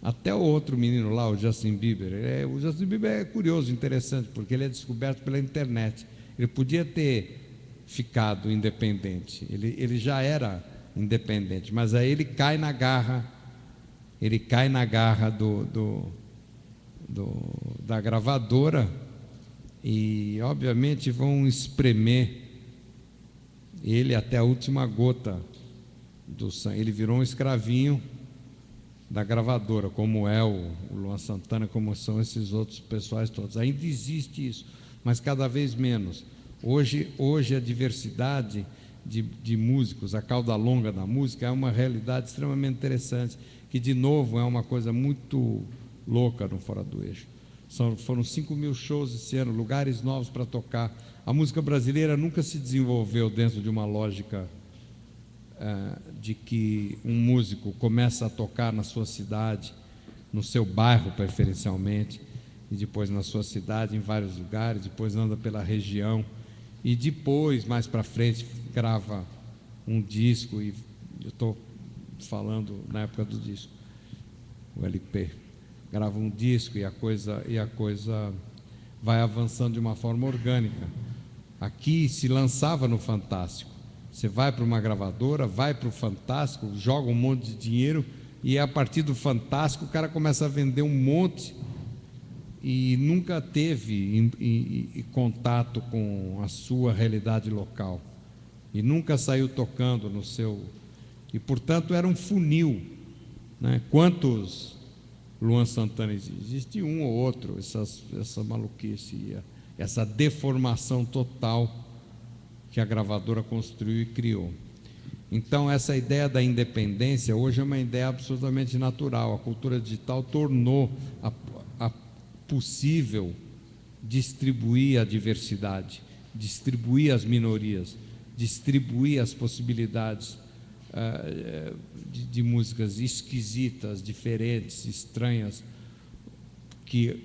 até o outro menino lá, o Justin Bieber. O Justin Bieber é curioso, interessante, porque ele é descoberto pela internet. Ele podia ter ficado independente, ele já era independente, mas aí ele cai na garra da gravadora, e obviamente vão espremer ele até a última gota do sangue. Ele virou um escravinho da gravadora, como é o Luan Santana, como são esses outros pessoais todos. Ainda existe isso, mas cada vez menos. Hoje a diversidade de músicos, a cauda longa da música é uma realidade extremamente interessante, que de novo é uma coisa muito louca no Fora do Eixo. Foram 5.000 shows esse ano, lugares novos para tocar. A música brasileira nunca se desenvolveu dentro de uma lógica de que um músico começa a tocar na sua cidade, no seu bairro preferencialmente, e depois na sua cidade, em vários lugares, depois anda pela região, e depois, mais para frente, grava um disco, e eu estou falando na época do disco, o LP, grava um disco e a coisa vai avançando de uma forma orgânica. Aqui se lançava no Fantástico. Você vai para uma gravadora, vai para o Fantástico, joga um monte de dinheiro, e a partir do Fantástico o cara começa a vender um monte e nunca teve contato com a sua realidade local, e nunca saiu tocando no seu... E, portanto, era um funil, né? Quantos Luan Santana existe? Existe um ou outro, essa maluquice, essa deformação total que a gravadora construiu e criou. Então, essa ideia da independência hoje é uma ideia absolutamente natural. A cultura digital tornou possível distribuir a diversidade, distribuir as minorias, distribuir as possibilidades de músicas esquisitas, diferentes, estranhas, que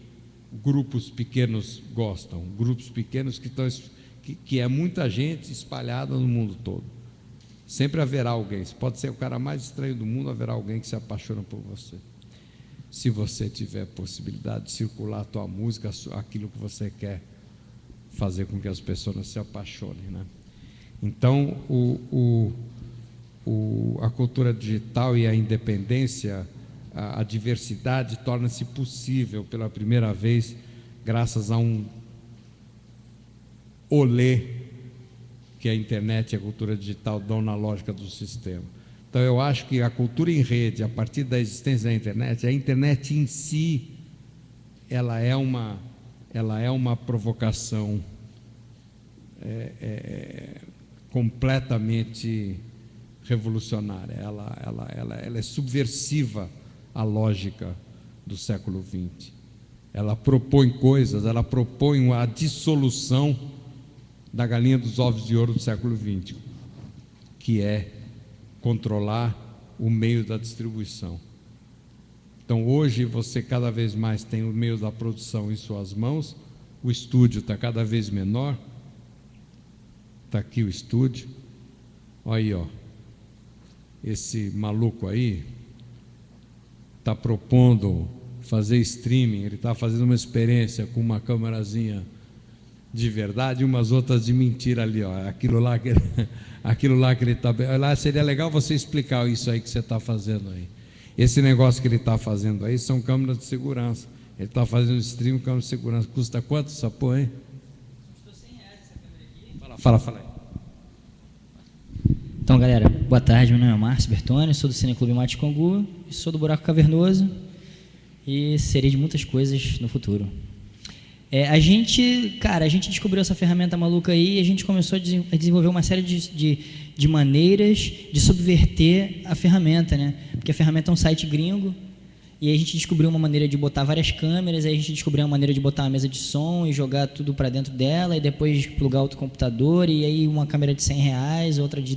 grupos pequenos gostam, grupos pequenos que é muita gente espalhada no mundo todo. Sempre haverá alguém, você pode ser o cara mais estranho do mundo, haverá alguém que se apaixona por você, se você tiver possibilidade de circular a tua música, aquilo que você quer fazer com que as pessoas se apaixonem, né? Então, a cultura digital e a independência, a diversidade torna-se possível pela primeira vez graças a um olê que a internet e a cultura digital dão na lógica do sistema. Então, eu acho que a cultura em rede, a partir da existência da internet, a internet em si, ela é uma provocação completamente revolucionária. Ela é subversiva à lógica do século XX. Ela propõe coisas, ela propõe a dissolução da galinha dos ovos de ouro do século XX, que é controlar o meio da distribuição. Então, hoje, você cada vez mais tem o meio da produção em suas mãos, o estúdio está cada vez menor. Está aqui o estúdio. Olha aí, ó. Esse maluco aí está propondo fazer streaming, ele está fazendo uma experiência com uma câmerazinha de verdade e umas outras de mentira ali, ó. Aquilo lá que ele está... Lá seria legal você explicar isso aí que você está fazendo aí. Esse negócio que ele está fazendo aí são câmeras de segurança. Ele está fazendo stream com câmera de segurança. Custa quanto essa porra, hein?
Custou R$100 essa câmera aqui.
Fala aí.
Então, galera, boa tarde. Meu nome é Márcio Bertoni, sou do Cineclube Mate Congu, sou do Buraco Cavernoso e serei de muitas coisas no futuro. A gente descobriu essa ferramenta maluca aí e a gente começou a desenvolver uma série de maneiras de subverter a ferramenta, né? Porque a ferramenta é um site gringo e aí a gente descobriu uma maneira de botar várias câmeras, aí a gente descobriu uma maneira de botar uma mesa de som e jogar tudo para dentro dela e depois plugar outro computador e aí uma câmera de R$100, outra de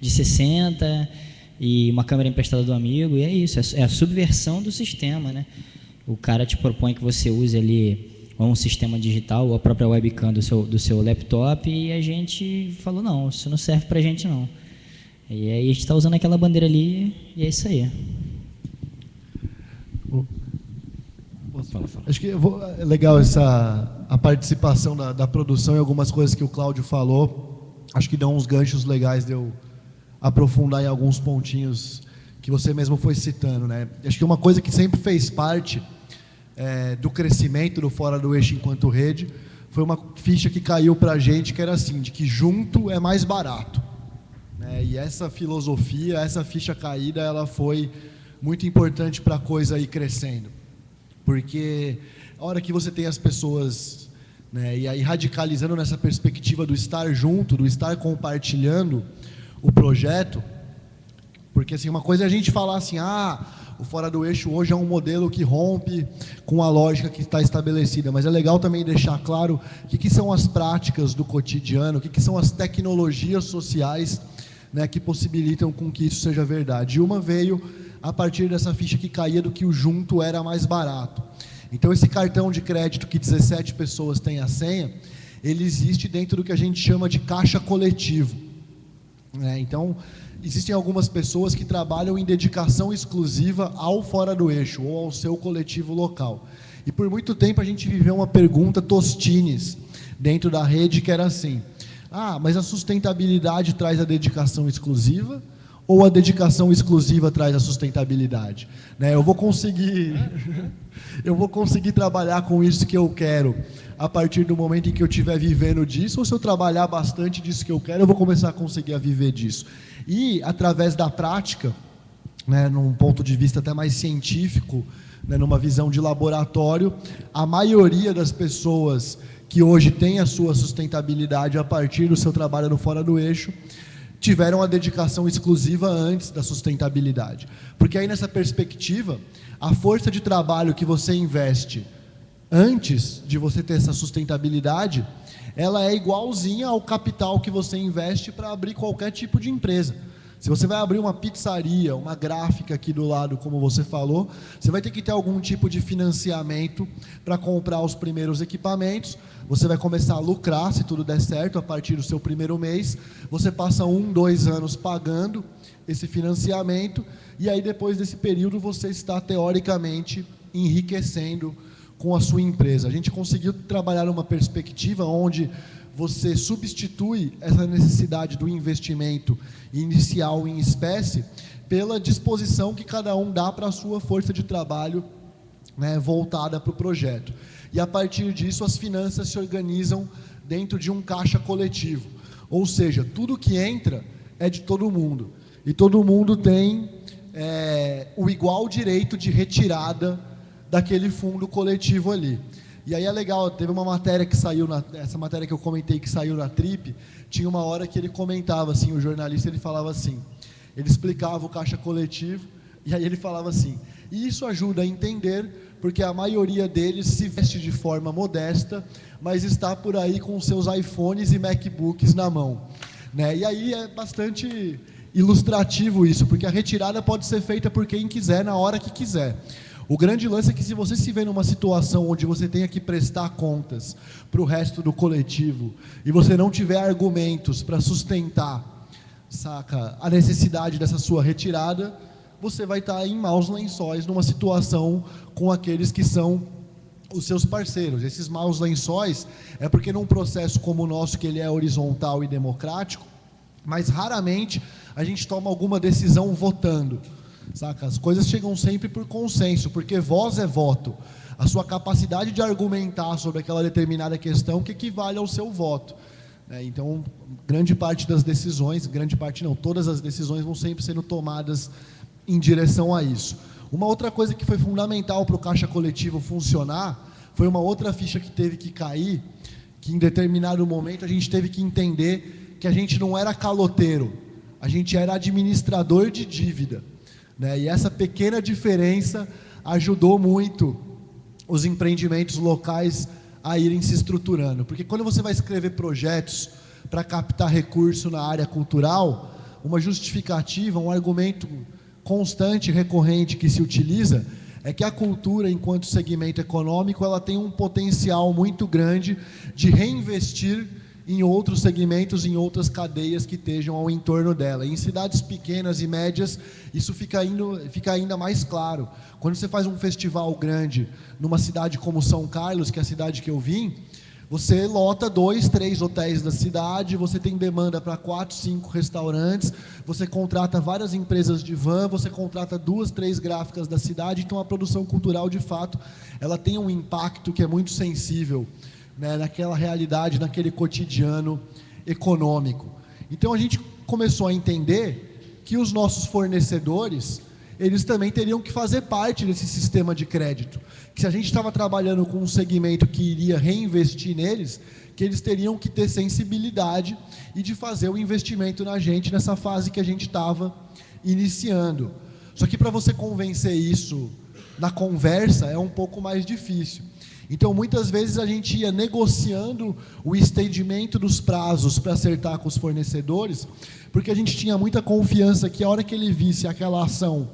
60 e uma câmera emprestada do amigo, e é isso, é a subversão do sistema, né? O cara te propõe que você use ali um sistema digital, ou a própria webcam do seu laptop, e a gente falou, não, isso não serve pra gente não. E aí a gente está usando aquela bandeira ali, e é isso aí.
Fala.
Acho que é legal a participação da produção e algumas coisas que o Cláudio falou, acho que dão uns ganchos legais de eu aprofundar em alguns pontinhos que você mesmo foi citando, né? Acho que uma coisa que sempre fez parte do crescimento do Fora do Eixo enquanto rede foi uma ficha que caiu para a gente, que era assim, de que junto é mais barato, né? E essa filosofia, essa ficha caída, ela foi muito importante para a coisa ir crescendo, porque a hora que você tem as pessoas, né, e aí radicalizando nessa perspectiva do estar junto, do estar compartilhando o projeto, porque assim, uma coisa é a gente falar assim, o Fora do Eixo hoje é um modelo que rompe com a lógica que está estabelecida, mas é legal também deixar claro o que são as práticas do cotidiano, o que são as tecnologias sociais, né, que possibilitam com que isso seja verdade. E uma veio a partir dessa ficha que caía do que o junto era mais barato. Então esse cartão de crédito que 17 pessoas têm a senha, ele existe dentro do que a gente chama de caixa coletivo. Então, existem algumas pessoas que trabalham em dedicação exclusiva ao Fora do Eixo ou ao seu coletivo local. E por muito tempo a gente viveu uma pergunta Tostines dentro da rede que era assim, mas a sustentabilidade traz a dedicação exclusiva ou a dedicação exclusiva traz a sustentabilidade? Eu vou conseguir trabalhar com isso que eu quero a partir do momento em que eu estiver vivendo disso, ou se eu trabalhar bastante disso que eu quero, eu vou começar a conseguir a viver disso. E, através da prática, né, num ponto de vista até mais científico, né, numa visão de laboratório, a maioria das pessoas que hoje têm a sua sustentabilidade a partir do seu trabalho no Fora do Eixo, tiveram a dedicação exclusiva antes da sustentabilidade. Porque aí, nessa perspectiva, a força de trabalho que você investe antes de você ter essa sustentabilidade, ela é igualzinha ao capital que você investe para abrir qualquer tipo de empresa. Se você vai abrir uma pizzaria, uma gráfica aqui do lado, como você falou, você vai ter que ter algum tipo de financiamento para comprar os primeiros equipamentos. Você vai começar a lucrar, se tudo der certo, a partir do seu primeiro mês. Você passa 1, 2 anos pagando esse financiamento, e aí depois desse período você está, teoricamente, enriquecendo com a sua empresa. A gente conseguiu trabalhar uma perspectiva onde você substitui essa necessidade do investimento inicial em espécie pela disposição que cada um dá para a sua força de trabalho, né, voltada para o projeto. E a partir disso as finanças se organizam dentro de um caixa coletivo, ou seja, tudo que entra é de todo mundo. e todo mundo tem o igual direito de retirada daquele fundo coletivo ali. E aí é legal, teve uma matéria que saiu, essa matéria que eu comentei que saiu na Trip, tinha uma hora que ele comentava assim, o jornalista ele falava assim, ele explicava o caixa coletivo, e aí ele falava assim, e isso ajuda a entender, porque a maioria deles se veste de forma modesta, mas está por aí com seus iPhones e MacBooks na mão, né? E aí é bastante ilustrativo isso, porque a retirada pode ser feita por quem quiser, na hora que quiser. O grande lance é que se você se vê numa situação onde você tenha que prestar contas para o resto do coletivo e você não tiver argumentos para sustentar, saca, a necessidade dessa sua retirada, você vai estar em maus lençóis numa situação com aqueles que são os seus parceiros. Esses maus lençóis é porque num processo como o nosso, que ele é horizontal e democrático, mas raramente a gente toma alguma decisão votando. Saca? As coisas chegam sempre por consenso, porque voz é voto. A sua capacidade de argumentar sobre aquela determinada questão que equivale ao seu voto. Então, grande parte das decisões, grande parte não, todas as decisões vão sempre sendo tomadas em direção a isso. Uma outra coisa que foi fundamental para o caixa coletivo funcionar, foi uma outra ficha que teve que cair, que em determinado momento a gente teve que entender que a gente não era caloteiro, a gente era administrador de dívida. E essa pequena diferença ajudou muito os empreendimentos locais a irem se estruturando. Porque quando você vai escrever projetos para captar recurso na área cultural, uma justificativa, um argumento constante, recorrente que se utiliza, é que a cultura, enquanto segmento econômico, ela tem um potencial muito grande de reinvestir em outros segmentos, em outras cadeias que estejam ao entorno dela. Em cidades pequenas e médias, isso fica ainda mais claro. Quando você faz um festival grande numa cidade como São Carlos, que é a cidade que eu vim, você lota 2, 3 hotéis da cidade, você tem demanda para 4, 5 restaurantes, você contrata várias empresas de van, você contrata 2, 3 gráficas da cidade, então a produção cultural, de fato, ela tem um impacto que é muito sensível, naquela realidade, naquele cotidiano econômico. Então a gente começou a entender que os nossos fornecedores, eles também teriam que fazer parte desse sistema de crédito, que se a gente estava trabalhando com um segmento que iria reinvestir neles, que eles teriam que ter sensibilidade e de fazer o investimento na gente nessa fase que a gente estava iniciando. Só que para você convencer isso na conversa é um pouco mais difícil. Então, muitas vezes a gente ia negociando o estendimento dos prazos para acertar com os fornecedores, porque a gente tinha muita confiança que a hora que ele visse aquela ação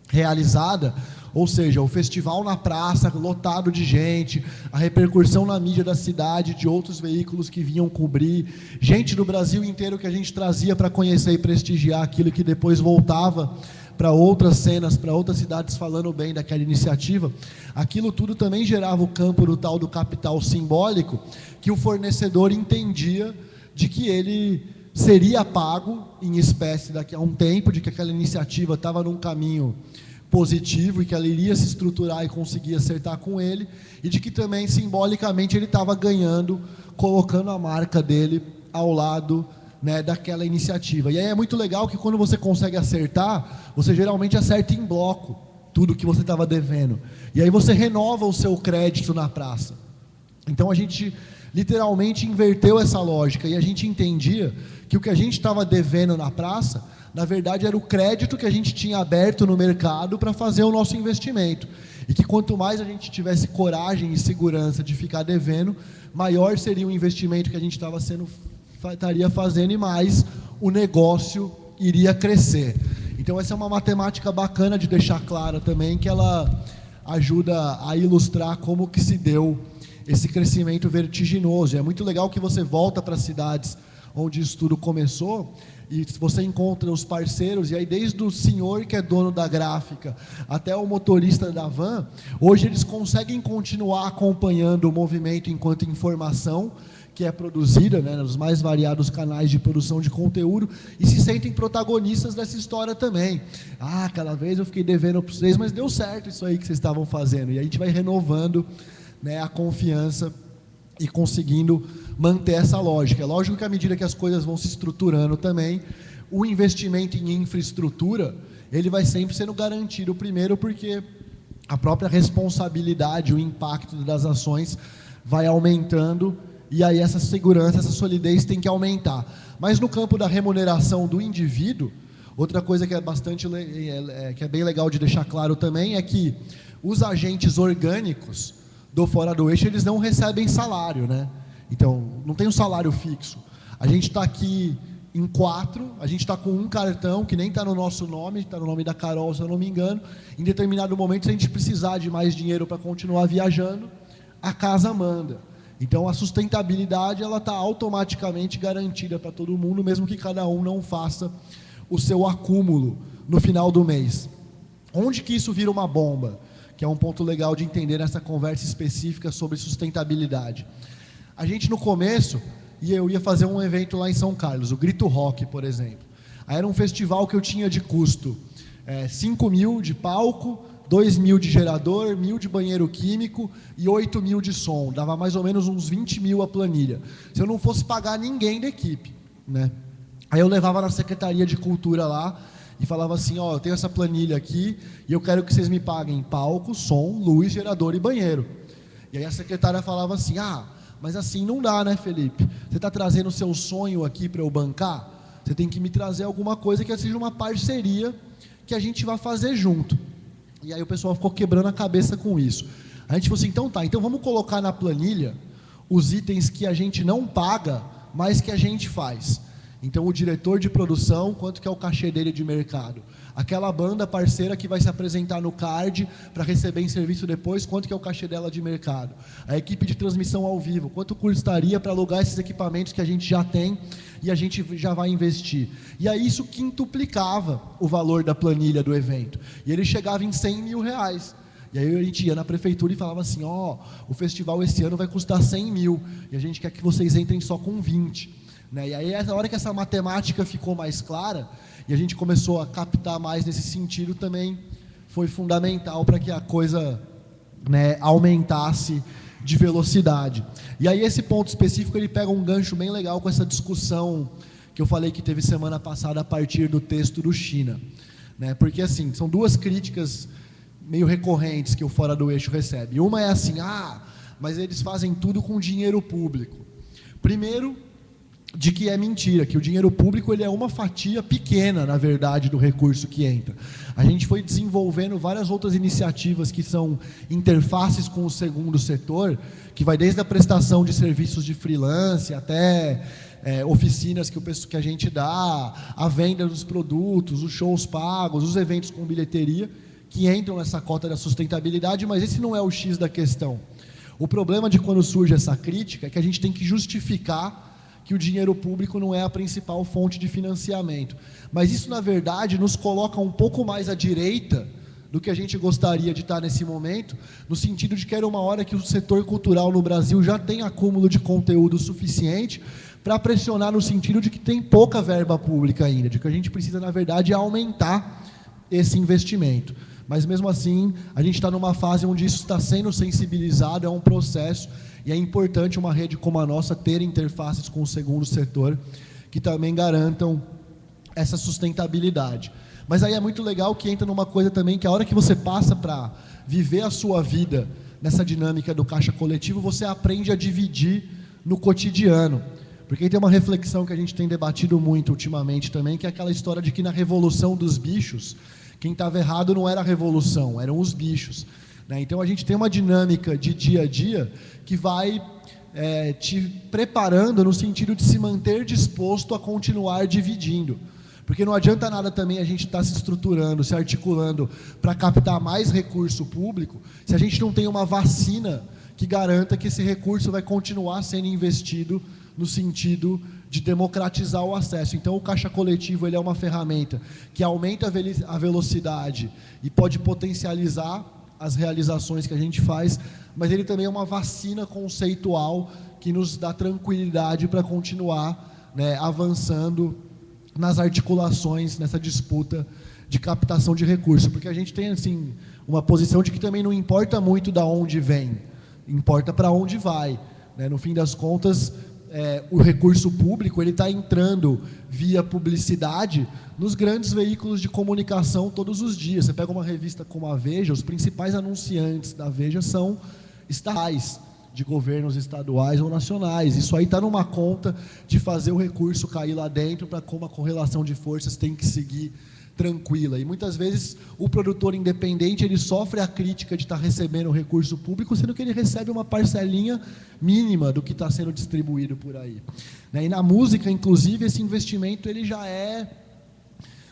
realizada, ou seja, o festival na praça, lotado de gente, a repercussão na mídia da cidade, de outros veículos que vinham cobrir, gente do Brasil inteiro que a gente trazia para conhecer e prestigiar aquilo que depois voltava para outras cenas, para outras cidades falando bem daquela iniciativa, aquilo tudo também gerava o campo do tal do capital simbólico, que o fornecedor entendia de que ele seria pago em espécie daqui a um tempo, de que aquela iniciativa estava num caminho positivo e que ela iria se estruturar e conseguir acertar com ele, e de que também simbolicamente ele estava ganhando, colocando a marca dele ao lado daquela iniciativa. E aí é muito legal que quando você consegue acertar, você geralmente acerta em bloco tudo que você estava devendo. E aí você renova o seu crédito na praça. Então a gente literalmente inverteu essa lógica e a gente entendia que o que a gente estava devendo na praça, na verdade era o crédito que a gente tinha aberto no mercado para fazer o nosso investimento. E que quanto mais a gente tivesse coragem e segurança de ficar devendo, maior seria o investimento que a gente estaria fazendo e mais o negócio iria crescer. Então essa é uma matemática bacana de deixar clara também, que ela ajuda a ilustrar como que se deu esse crescimento vertiginoso. É muito legal que você volta para cidades onde isso tudo começou e você encontra os parceiros, e aí desde o senhor que é dono da gráfica até o motorista da van, hoje eles conseguem continuar acompanhando o movimento enquanto informação que é produzida nos mais variados canais de produção de conteúdo e se sentem protagonistas dessa história também. Aquela vez eu fiquei devendo para vocês, mas deu certo isso aí que vocês estavam fazendo. E a gente vai renovando a confiança e conseguindo manter essa lógica. É lógico que à medida que as coisas vão se estruturando também, o investimento em infraestrutura, ele vai sempre sendo garantido, primeiro porque a própria responsabilidade, o impacto das ações vai aumentando, e aí essa segurança, essa solidez tem que aumentar. Mas no campo da remuneração do indivíduo, outra coisa que é que é bem legal de deixar claro também é que os agentes orgânicos do Fora do Eixo, eles não recebem salário, né? Então, não tem um salário fixo. A gente está aqui em 4, a gente está com um cartão que nem está no nosso nome, está no nome da Carol, se eu não me engano. Em determinado momento, se a gente precisar de mais dinheiro para continuar viajando, a casa manda. Então, a sustentabilidade ela está automaticamente garantida para todo mundo, mesmo que cada um não faça o seu acúmulo no final do mês. Onde que isso vira uma bomba? Que é um ponto legal de entender nessa conversa específica sobre sustentabilidade. A gente, no começo, eu ia fazer um evento lá em São Carlos, o Grito Rock, por exemplo. Aí era um festival que eu tinha de custo 5 mil de palco, 2 mil de gerador, 1.000 de banheiro químico e 8 mil de som. Dava mais ou menos uns 20 mil a planilha. Se eu não fosse pagar ninguém da equipe, né? Aí eu levava na Secretaria de Cultura lá e falava assim, ó, eu tenho essa planilha aqui e eu quero que vocês me paguem palco, som, luz, gerador e banheiro. E aí a secretária falava assim, mas assim não dá, né, Felipe? Você está trazendo o seu sonho aqui para eu bancar? Você tem que me trazer alguma coisa que seja uma parceria que a gente vai fazer junto. E aí o pessoal ficou quebrando a cabeça com isso. A gente falou assim, então tá, então vamos colocar na planilha os itens que a gente não paga, mas que a gente faz. Então o diretor de produção, quanto que é o cachê dele de mercado? Aquela banda parceira que vai se apresentar no card para receber em serviço depois, quanto que é o cachê dela de mercado? A equipe de transmissão ao vivo, quanto custaria para alugar esses equipamentos que a gente já tem e a gente já vai investir? E aí isso quintuplicava o valor da planilha do evento. E ele chegava em 100 mil reais. E aí a gente ia na prefeitura e falava assim, o festival esse ano vai custar 100 mil, e a gente quer que vocês entrem só com 20. Né? E aí, na hora que essa matemática ficou mais clara, e a gente começou a captar mais nesse sentido, também foi fundamental para que a coisa, né, aumentasse de velocidade. E aí esse ponto específico, ele pega um gancho bem legal com essa discussão que eu falei que teve semana passada a partir do texto do China. Né? Porque, assim, são duas críticas meio recorrentes que o Fora do Eixo recebe. Uma é assim, mas eles fazem tudo com dinheiro público. Primeiro, de que é mentira, que o dinheiro público ele é uma fatia pequena, na verdade, do recurso que entra. A gente foi desenvolvendo várias outras iniciativas que são interfaces com o segundo setor, que vai desde a prestação de serviços de freelance até oficinas que a gente dá, a venda dos produtos, os shows pagos, os eventos com bilheteria, que entram nessa cota da sustentabilidade, mas esse não é o X da questão. O problema de quando surge essa crítica é que a gente tem que justificar que o dinheiro público não é a principal fonte de financiamento. Mas isso, na verdade, nos coloca um pouco mais à direita do que a gente gostaria de estar nesse momento, no sentido de que era uma hora que o setor cultural no Brasil já tem acúmulo de conteúdo suficiente para pressionar no sentido de que tem pouca verba pública ainda, de que a gente precisa, na verdade, aumentar esse investimento. Mas, mesmo assim, a gente está numa fase onde isso está sendo sensibilizado, é um processo, e é importante uma rede como a nossa ter interfaces com o segundo setor que também garantam essa sustentabilidade. Mas aí é muito legal que entra numa coisa também, que a hora que você passa para viver a sua vida nessa dinâmica do caixa coletivo, você aprende a dividir no cotidiano. Porque tem uma reflexão que a gente tem debatido muito ultimamente também, que é aquela história de que na revolução dos bichos, quem estava errado não era a revolução, eram os bichos. Né? Então a gente tem uma dinâmica de dia a dia que vai te preparando no sentido de se manter disposto a continuar dividindo. Porque não adianta nada também a gente estar se estruturando, se articulando para captar mais recurso público, se a gente não tem uma vacina que garanta que esse recurso vai continuar sendo investido no sentido de democratizar o acesso. Então, o caixa coletivo ele é uma ferramenta que aumenta a velocidade e pode potencializar as realizações que a gente faz, mas ele também é uma vacina conceitual que nos dá tranquilidade para continuar, né, avançando nas articulações, nessa disputa de captação de recursos, porque a gente tem assim, uma posição de que também não importa muito de onde vem, importa para onde vai. Né? No fim das contas, o recurso público ele está entrando via publicidade nos grandes veículos de comunicação todos os dias. Você pega uma revista como a Veja, os principais anunciantes da Veja são estatais, de governos estaduais ou nacionais. Isso aí está numa conta de fazer o recurso cair lá dentro para como a correlação de forças tem que seguir tranquila. E muitas vezes o produtor independente ele sofre a crítica de estar recebendo recurso público, sendo que ele recebe uma parcelinha mínima do que está sendo distribuído por aí. E na música, inclusive, esse investimento ele já é...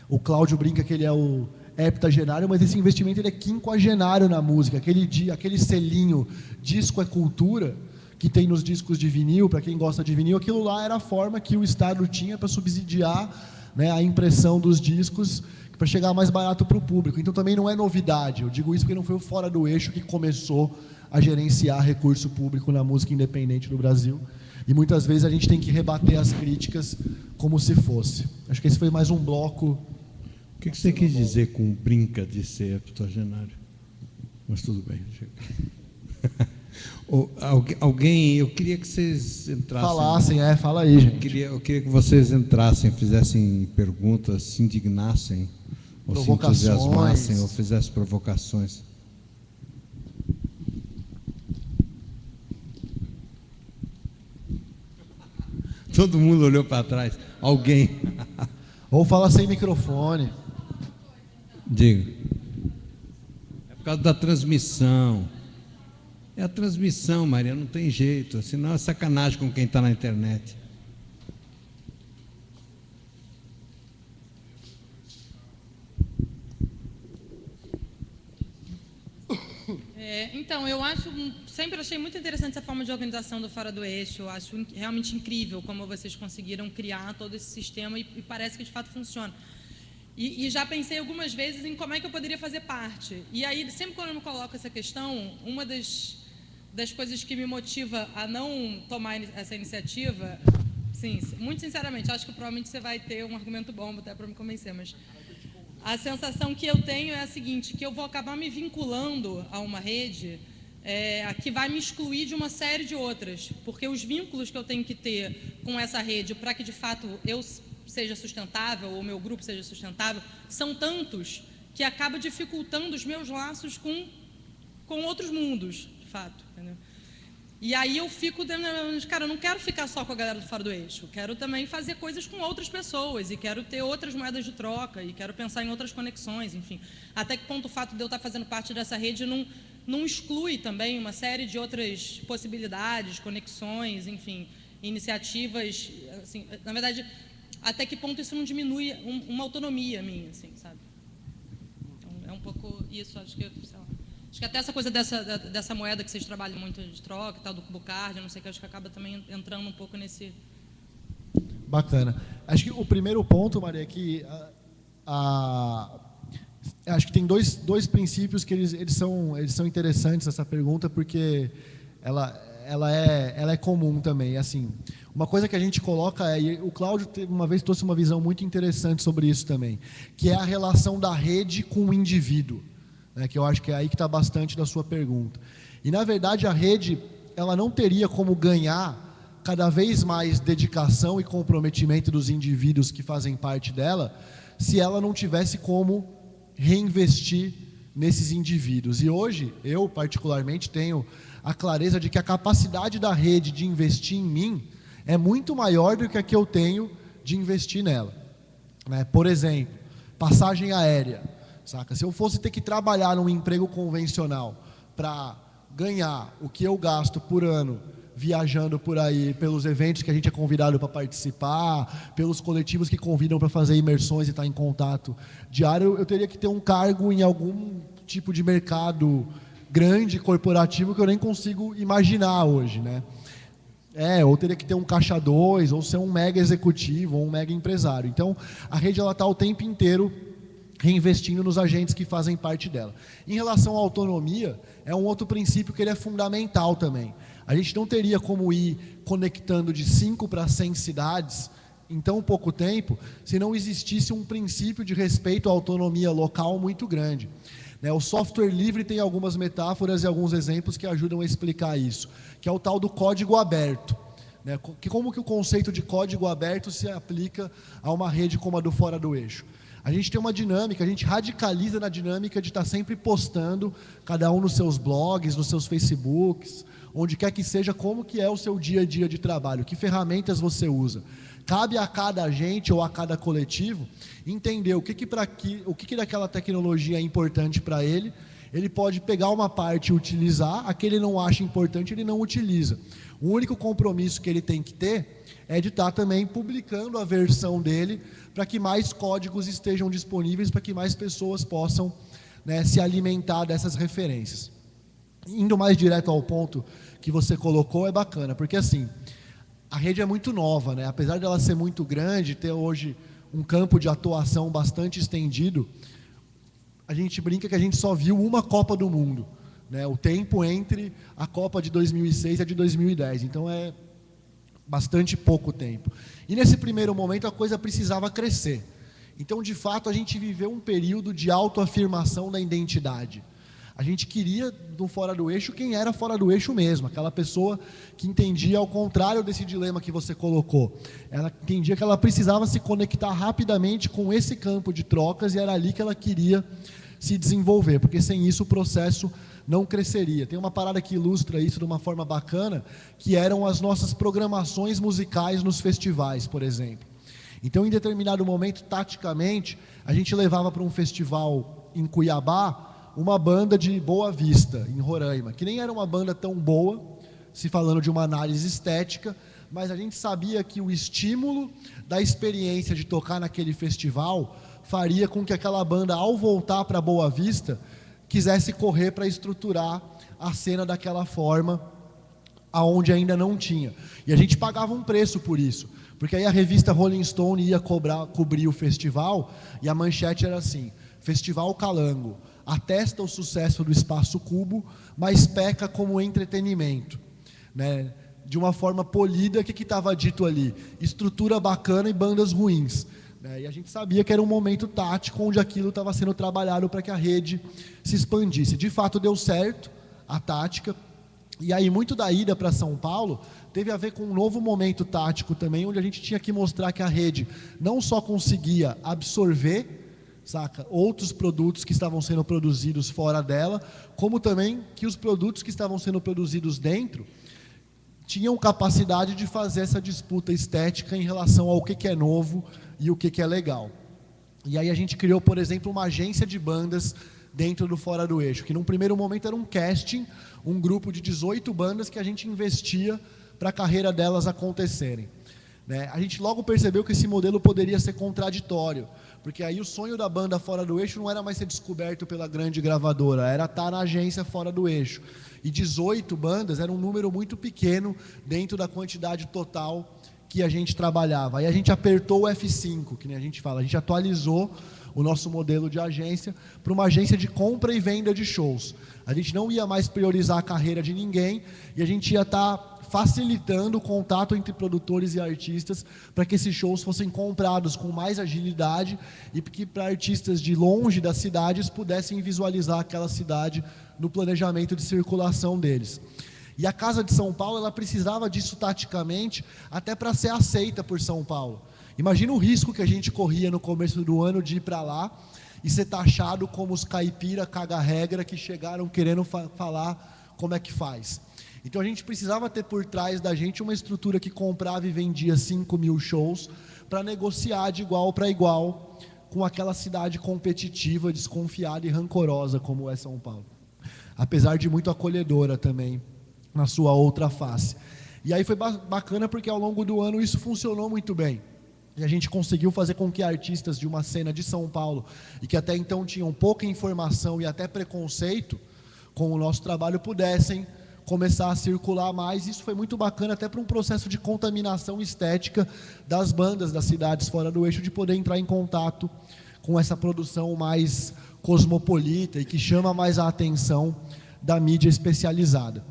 O Cláudio brinca que ele é o heptagenário, mas esse investimento ele é quinquagenário na música. Aquele selinho disco é cultura que tem nos discos de vinil, para quem gosta de vinil, aquilo lá era a forma que o Estado tinha para subsidiar a impressão dos discos para chegar mais barato para o público. Então também não é novidade. Eu digo isso porque não foi o Fora do Eixo que começou a gerenciar recurso público na música independente do Brasil. E muitas vezes a gente tem que rebater as críticas como se fosse. Acho que esse foi mais um bloco.
O que você quis dizer com brinca de ser heptagenário? Mas tudo bem. Alguém, eu queria que vocês entrassem.
Falassem, fala aí, gente.
Eu queria que vocês entrassem, fizessem perguntas, se indignassem, ou se entusiasmassem, ou fizessem provocações. Todo mundo olhou para trás. Alguém.
Ou fala sem microfone.
Diga. É por causa da transmissão. É a transmissão, Maria, não tem jeito. Senão é sacanagem com quem está na internet.
Então, eu sempre achei muito interessante essa forma de organização do Fora do Eixo. Eu acho realmente incrível como vocês conseguiram criar todo esse sistema e parece que de fato funciona. E já pensei algumas vezes em como é que eu poderia fazer parte. E aí, sempre quando eu me coloco essa questão, uma das coisas que me motiva a não tomar essa iniciativa, sim, muito sinceramente, acho que provavelmente você vai ter um argumento bom até para me convencer, mas a sensação que eu tenho é a seguinte, que eu vou acabar me vinculando a uma rede que vai me excluir de uma série de outras, porque os vínculos que eu tenho que ter com essa rede para que de fato eu seja sustentável, ou o meu grupo seja sustentável, são tantos que acaba dificultando os meus laços com outros mundos, de fato. Entendeu? E aí eu fico, cara, eu não quero ficar só com a galera do Fora do Eixo, quero também fazer coisas com outras pessoas, e quero ter outras moedas de troca, e quero pensar em outras conexões, enfim. Até que ponto o fato de eu estar fazendo parte dessa rede não exclui também uma série de outras possibilidades, conexões, enfim, iniciativas, assim, na verdade, até que ponto isso não diminui uma autonomia minha, assim, sabe? Então, é um pouco isso, acho que, sei lá. Acho que até essa coisa dessa moeda que vocês trabalham muito de troca, tal, do cubo card, não sei o que, acho que acaba também entrando um pouco nesse...
Bacana. Acho que o primeiro ponto, Maria, é que acho que tem dois princípios que eles são interessantes, essa pergunta, porque ela é comum também. Assim, uma coisa que a gente coloca e o Cláudio uma vez trouxe uma visão muito interessante sobre isso também, que é a relação da rede com o indivíduo. Que eu acho que é aí que está bastante da sua pergunta. E, na verdade, a rede ela não teria como ganhar cada vez mais dedicação e comprometimento dos indivíduos que fazem parte dela, se ela não tivesse como reinvestir nesses indivíduos. E hoje, eu particularmente tenho a clareza de que a capacidade da rede de investir em mim é muito maior do que a que eu tenho de investir nela. Por exemplo, passagem aérea. Saca? Se eu fosse ter que trabalhar num emprego convencional para ganhar o que eu gasto por ano viajando por aí, pelos eventos que a gente é convidado para participar, pelos coletivos que convidam para fazer imersões e estar em contato diário, eu teria que ter um cargo em algum tipo de mercado grande, corporativo, que eu nem consigo imaginar hoje, né? Ou teria que ter um caixa 2, ou ser um mega executivo, ou um mega empresário. Então, a rede está o tempo inteiro reinvestindo nos agentes que fazem parte dela. Em relação à autonomia, é um outro princípio que ele é fundamental também. A gente não teria como ir conectando de 5 para 100 cidades em tão pouco tempo, se não existisse um princípio de respeito à autonomia local muito grande. O software livre tem algumas metáforas e alguns exemplos que ajudam a explicar isso, que é o tal do código aberto. né? Como que o conceito de código aberto se aplica a uma rede como a do Fora do Eixo? A gente tem uma dinâmica, a gente radicaliza na dinâmica de estar sempre postando, cada um nos seus blogs, nos seus Facebooks, onde quer que seja, como que é o seu dia a dia de trabalho, que ferramentas você usa. Cabe a cada agente ou a cada coletivo entender o que daquela tecnologia é importante para ele. Ele pode pegar uma parte e utilizar, a que ele não acha importante, ele não utiliza. O único compromisso que ele tem que ter é de estar também publicando a versão dele para que mais códigos estejam disponíveis, para que mais pessoas possam, né, se alimentar dessas referências. Indo mais direto ao ponto que você colocou, é bacana, porque assim, a rede é muito nova, né? Apesar de ela ser muito grande, ter hoje um campo de atuação bastante estendido, a gente brinca que a gente só viu uma Copa do Mundo, né? O tempo entre a Copa de 2006 e a de 2010, então é bastante pouco tempo. E nesse primeiro momento a coisa precisava crescer. Então, de fato, a gente viveu um período de autoafirmação da identidade. A gente queria, do Fora do Eixo, quem era fora do eixo mesmo, aquela pessoa que entendia, ao contrário desse dilema que você colocou, ela entendia que ela precisava se conectar rapidamente com esse campo de trocas e era ali que ela queria se desenvolver, porque sem isso o processo não cresceria. Tem uma parada que ilustra isso de uma forma bacana, que eram as nossas programações musicais nos festivais, por exemplo. Então, em determinado momento, taticamente, a gente levava para um festival em Cuiabá uma banda de Boa Vista, em Roraima, que nem era uma banda tão boa, se falando de uma análise estética, mas a gente sabia que o estímulo da experiência de tocar naquele festival faria com que aquela banda, ao voltar para Boa Vista, quisesse correr para estruturar a cena daquela forma, aonde ainda não tinha. E a gente pagava um preço por isso, porque aí a revista Rolling Stone ia cobrir o festival, e a manchete era assim: Festival Calango atesta o sucesso do Espaço Cubo, mas peca como entretenimento, né? De uma forma polida, o que estava dito ali? Estrutura bacana e bandas ruins, né? E a gente sabia que era um momento tático onde aquilo estava sendo trabalhado para que a rede se expandisse. De fato, deu certo a tática, e aí muito da ida para São Paulo teve a ver com um novo momento tático também, onde a gente tinha que mostrar que a rede não só conseguia absorver, saca, outros produtos que estavam sendo produzidos fora dela, como também que os produtos que estavam sendo produzidos dentro tinham capacidade de fazer essa disputa estética em relação ao que é novo e o que é legal. E aí a gente criou, por exemplo, uma agência de bandas dentro do Fora do Eixo, que num primeiro momento era um casting, um grupo de 18 bandas que a gente investia para a carreira delas acontecerem, né? A gente logo percebeu que esse modelo poderia ser contraditório, porque aí o sonho da banda Fora do Eixo não era mais ser descoberto pela grande gravadora, era estar na agência Fora do Eixo. E 18 bandas era um número muito pequeno dentro da quantidade total que a gente trabalhava. Aí a gente apertou o F5, que nem a gente fala, a gente atualizou o nosso modelo de agência para uma agência de compra e venda de shows. A gente não ia mais priorizar a carreira de ninguém e a gente ia estar facilitando o contato entre produtores e artistas para que esses shows fossem comprados com mais agilidade e que para artistas de longe das cidades pudessem visualizar aquela cidade no planejamento de circulação deles. E a Casa de São Paulo, ela precisava disso taticamente até para ser aceita por São Paulo. Imagina o risco que a gente corria no começo do ano de ir para lá e ser taxado como os caipira caga-regra que chegaram querendo falar como é que faz. Então a gente precisava ter por trás da gente uma estrutura que comprava e vendia 5 mil shows para negociar de igual para igual com aquela cidade competitiva, desconfiada e rancorosa como é São Paulo. Apesar de muito acolhedora também na sua outra face. E aí foi bacana porque ao longo do ano isso funcionou muito bem. E a gente conseguiu fazer com que artistas de uma cena de São Paulo, e que até então tinham pouca informação e até preconceito com o nosso trabalho, pudessem começar a circular mais. Isso foi muito bacana até para um processo de contaminação estética das bandas das cidades fora do eixo, de poder entrar em contato com essa produção mais cosmopolita e que chama mais a atenção da mídia especializada.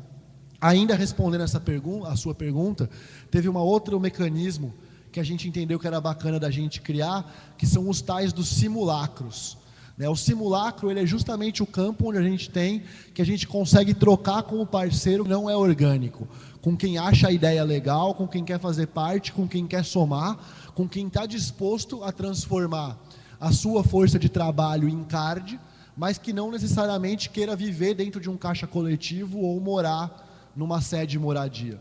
Ainda respondendo a sua pergunta, teve um outro mecanismo que a gente entendeu que era bacana da gente criar, que são os tais dos simulacros, né? O simulacro, ele é justamente o campo onde a gente consegue trocar com o parceiro que não é orgânico, com quem acha a ideia legal, com quem quer fazer parte, com quem quer somar, com quem está disposto a transformar a sua força de trabalho em card, mas que não necessariamente queira viver dentro de um caixa coletivo ou morar numa sede de moradia.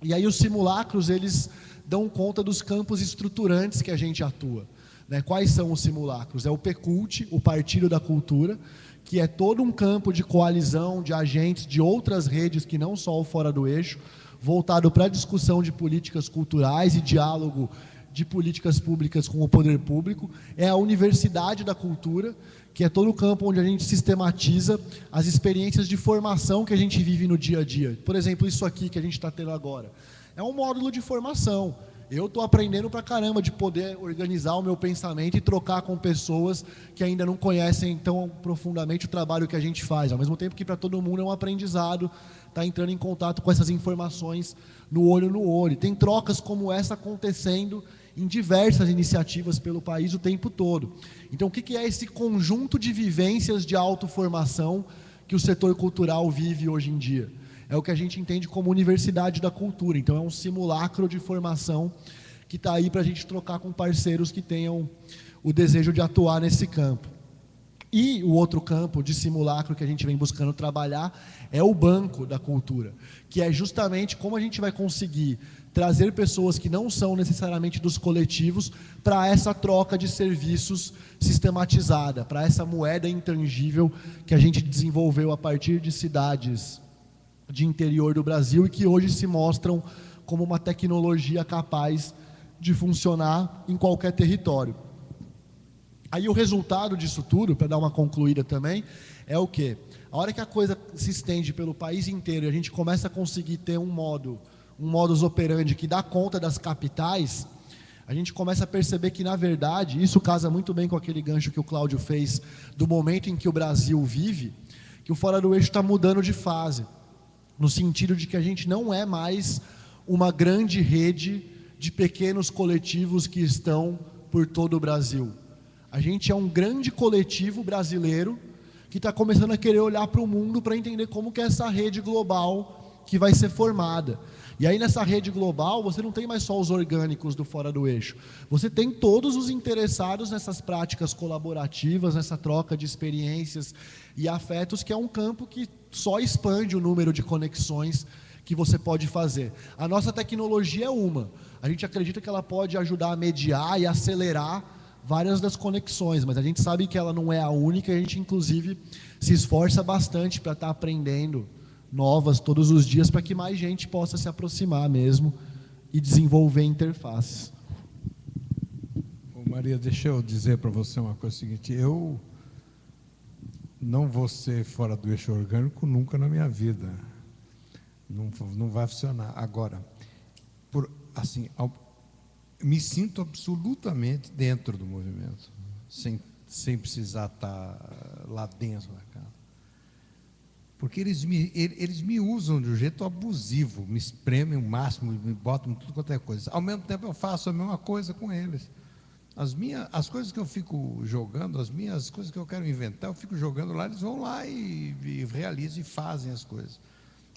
E aí os simulacros, eles dão conta dos campos estruturantes que a gente atua, né? Quais são os simulacros? É o PCult, o Partido da Cultura, que é todo um campo de coalizão de agentes de outras redes que não só o Fora do Eixo, voltado para a discussão de políticas culturais e diálogo de políticas públicas com o poder público. É a Universidade da Cultura, que é todo o campo onde a gente sistematiza as experiências de formação que a gente vive no dia a dia. Por exemplo, isso aqui que a gente está tendo agora é um módulo de formação. Eu estou aprendendo pra caramba de poder organizar o meu pensamento e trocar com pessoas que ainda não conhecem tão profundamente o trabalho que a gente faz. Ao mesmo tempo que para todo mundo é um aprendizado, tá entrando em contato com essas informações no olho no olho. Tem trocas como essa acontecendo em diversas iniciativas pelo país o tempo todo. Então, o que é esse conjunto de vivências de autoformação que o setor cultural vive hoje em dia? É o que a gente entende como Universidade da Cultura. Então, é um simulacro de formação que está aí para a gente trocar com parceiros que tenham o desejo de atuar nesse campo. E o outro campo de simulacro que a gente vem buscando trabalhar é o Banco da Cultura, que é justamente como a gente vai conseguir trazer pessoas que não são necessariamente dos coletivos para essa troca de serviços sistematizada, para essa moeda intangível que a gente desenvolveu a partir de cidades de interior do Brasil e que hoje se mostram como uma tecnologia capaz de funcionar em qualquer território. Aí o resultado disso tudo, para dar uma concluída também, é o quê? A hora que a coisa se estende pelo país inteiro e a gente começa a conseguir ter um modus operandi que dá conta das capitais, a gente começa a perceber que, na verdade, isso casa muito bem com aquele gancho que o Cláudio fez do momento em que o Brasil vive, que o Fora do Eixo está mudando de fase, no sentido de que a gente não é mais uma grande rede de pequenos coletivos que estão por todo o Brasil. A gente é um grande coletivo brasileiro que está começando a querer olhar para o mundo para entender como que é essa rede global que vai ser formada. E aí nessa rede global você não tem mais só os orgânicos do Fora do Eixo, você tem todos os interessados nessas práticas colaborativas, nessa troca de experiências e afetos, que é um campo que só expande o número de conexões que você pode fazer. A nossa tecnologia é uma, a gente acredita que ela pode ajudar a mediar e acelerar várias das conexões, mas a gente sabe que ela não é a única, e a gente inclusive se esforça bastante para estar aprendendo novas todos os dias, para que mais gente possa se aproximar mesmo e desenvolver interfaces.
Ô Maria, deixa eu dizer para você uma coisa seguinte, eu não vou ser fora do eixo orgânico nunca na minha vida, não vai funcionar. Agora, me sinto absolutamente dentro do movimento, sem precisar estar lá dentro da casa. Porque eles me usam de um jeito abusivo, me espremem o máximo, me botam tudo quanto é coisa. Ao mesmo tempo eu faço a mesma coisa com eles. As coisas que eu fico jogando, as coisas que eu quero inventar, eu fico jogando lá, eles vão lá e realizam e fazem as coisas.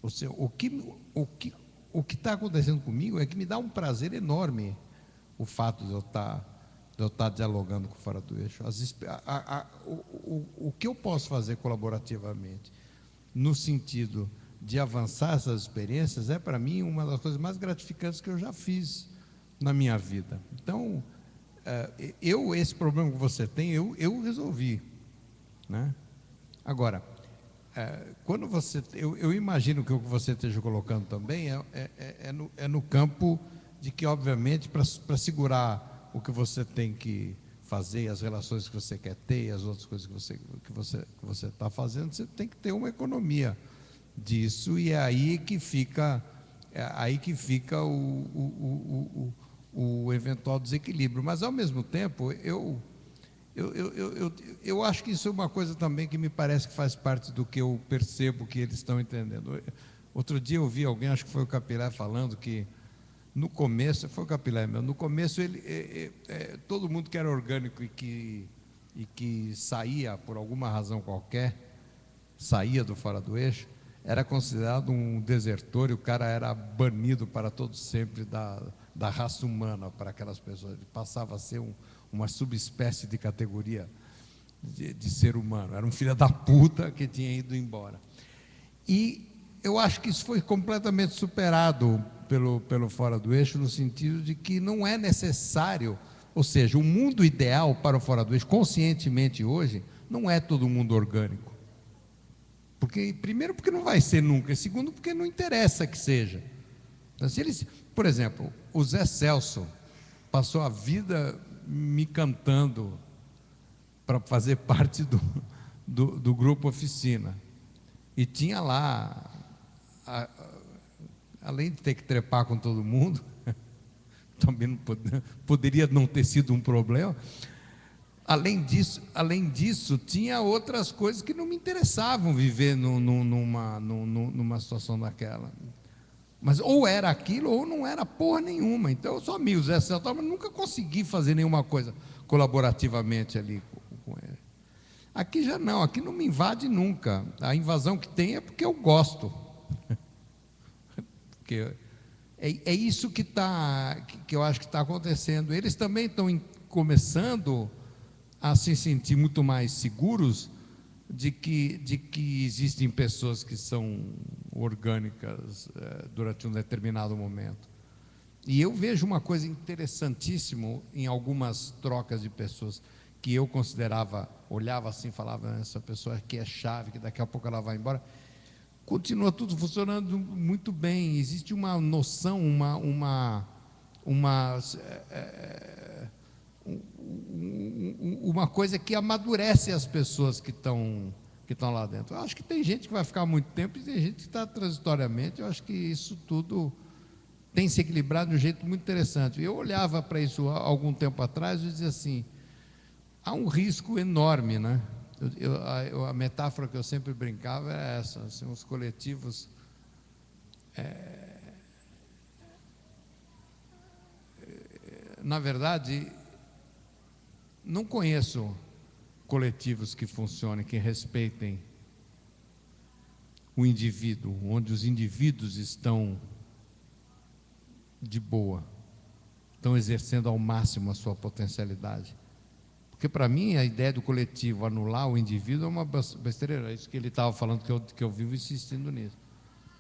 Ou seja, o que está acontecendo comigo é que me dá um prazer enorme o fato de eu estar dialogando com o Fora do Eixo. O que eu posso fazer colaborativamente, no sentido de avançar essas experiências, é para mim uma das coisas mais gratificantes que eu já fiz na minha vida. Então, esse problema que você tem, eu resolvi, né? Agora, quando eu imagino que o que você esteja colocando também é no campo de que, obviamente, para segurar o que você tem que fazer, as relações que você quer ter, e as outras coisas que você está fazendo, você tem que ter uma economia disso, e é aí que fica o eventual desequilíbrio. Mas, ao mesmo tempo, eu acho que isso é uma coisa também que me parece que faz parte do que eu percebo que eles estão entendendo. Outro dia eu vi alguém, acho que foi o Capilé, falando que no começo, foi o Capilé mesmo, no começo todo mundo que era orgânico e que e que saía, por alguma razão qualquer, saía do Fora do Eixo, era considerado um desertor e o cara era banido para todo sempre da raça humana para aquelas pessoas. Ele passava a ser uma subespécie de categoria de ser humano. Era um filho da puta que tinha ido embora. E eu acho que isso foi completamente superado pelo Fora do Eixo, no sentido de que não é necessário, ou seja, o mundo ideal para o Fora do Eixo, conscientemente hoje, não é todo mundo orgânico. Porque, primeiro, porque não vai ser nunca, e segundo, porque não interessa que seja. Então, se eles, por exemplo, o Zé Celso passou a vida me cantando para fazer parte do grupo Oficina. E tinha lá, além de ter que trepar com todo mundo, também poderia não ter sido um problema. Além disso, tinha outras coisas que não me interessavam viver numa situação daquela. Mas ou era aquilo ou não era porra nenhuma. Então eu sou amigo do Zé Celso, mas nunca consegui fazer nenhuma coisa colaborativamente ali com ele. Aqui já não, aqui não me invade nunca. A invasão que tem é porque eu gosto. Porque é isso que eu acho que está acontecendo. Eles também estão começando a se sentir muito mais seguros de que existem pessoas que são orgânicas durante um determinado momento. E eu vejo uma coisa interessantíssima em algumas trocas de pessoas que eu considerava, olhava assim, falava, essa pessoa aqui é chave, que daqui a pouco ela vai embora. Continua tudo funcionando muito bem. Existe uma noção, uma coisa que amadurece as pessoas que estão lá dentro. Eu acho que tem gente que vai ficar muito tempo e tem gente que está transitoriamente. Eu acho que isso tudo tem se equilibrado de um jeito muito interessante. Eu olhava para isso há algum tempo atrás e dizia assim, há um risco enorme, né? A metáfora que eu sempre brincava é essa, assim, os coletivos na verdade, não conheço coletivos que funcionem, que respeitem o indivíduo, onde os indivíduos estão de boa, estão exercendo ao máximo a sua potencialidade. Porque, para mim, a ideia do coletivo anular o indivíduo é uma besteira. É isso que ele estava falando, que eu vivo insistindo nisso.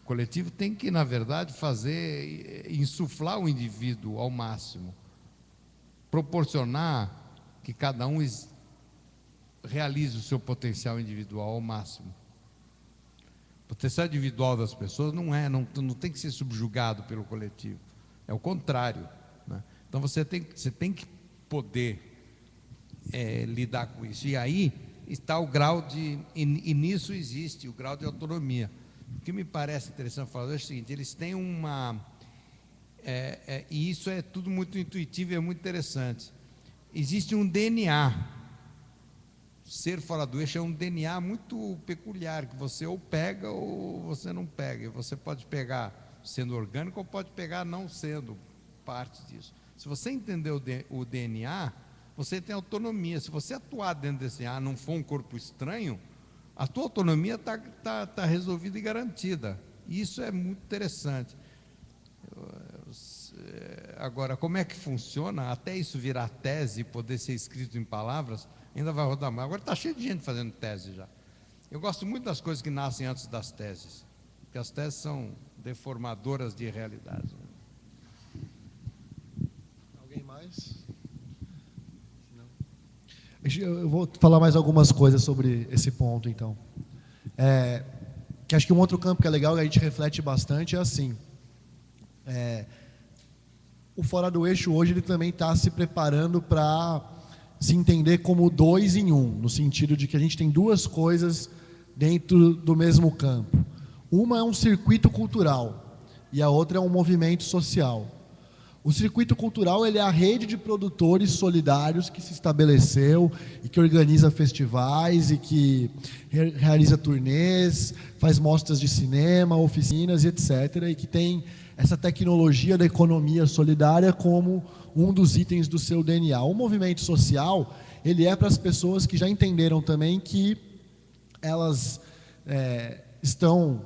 O coletivo tem que, na verdade, insuflar o indivíduo ao máximo, proporcionar que cada um realize o seu potencial individual ao máximo. O potencial individual das pessoas não tem que ser subjugado pelo coletivo. É o contrário, né? Então você tem que poder lidar com isso. E aí está o grau e nisso existe o grau de autonomia. O que me parece interessante falar é o seguinte: eles têm e isso é tudo muito intuitivo e é muito interessante. Existe um DNA. Ser fora do eixo é um DNA muito peculiar, que você ou pega ou você não pega. E você pode pegar sendo orgânico ou pode pegar não sendo parte disso. Se você entender o DNA, você tem autonomia. Se você atuar dentro desse DNA, não for um corpo estranho, a tua autonomia está resolvida e garantida. E isso é muito interessante. Agora, como é que funciona? Até isso virar tese e poder ser escrito em palavras, ainda vai rodar mais. Agora está cheio de gente fazendo tese já. Eu gosto muito das coisas que nascem antes das teses, porque as teses são deformadoras de realidade.
Alguém mais? Não. Eu vou falar mais algumas coisas sobre esse ponto, então. Que acho que um outro campo que é legal, que a gente reflete bastante, é assim. O Fora do Eixo hoje ele também está se preparando para se entender como 2 em 1, no sentido de que a gente tem 2 coisas dentro do mesmo campo. Uma é um circuito cultural e a outra é um movimento social. O circuito cultural ele é a rede de produtores solidários que se estabeleceu e que organiza festivais e que realiza turnês, faz mostras de cinema, oficinas e etc. E que tem essa tecnologia da economia solidária como um dos itens do seu DNA. O movimento social, ele é para as pessoas que já entenderam também que elas estão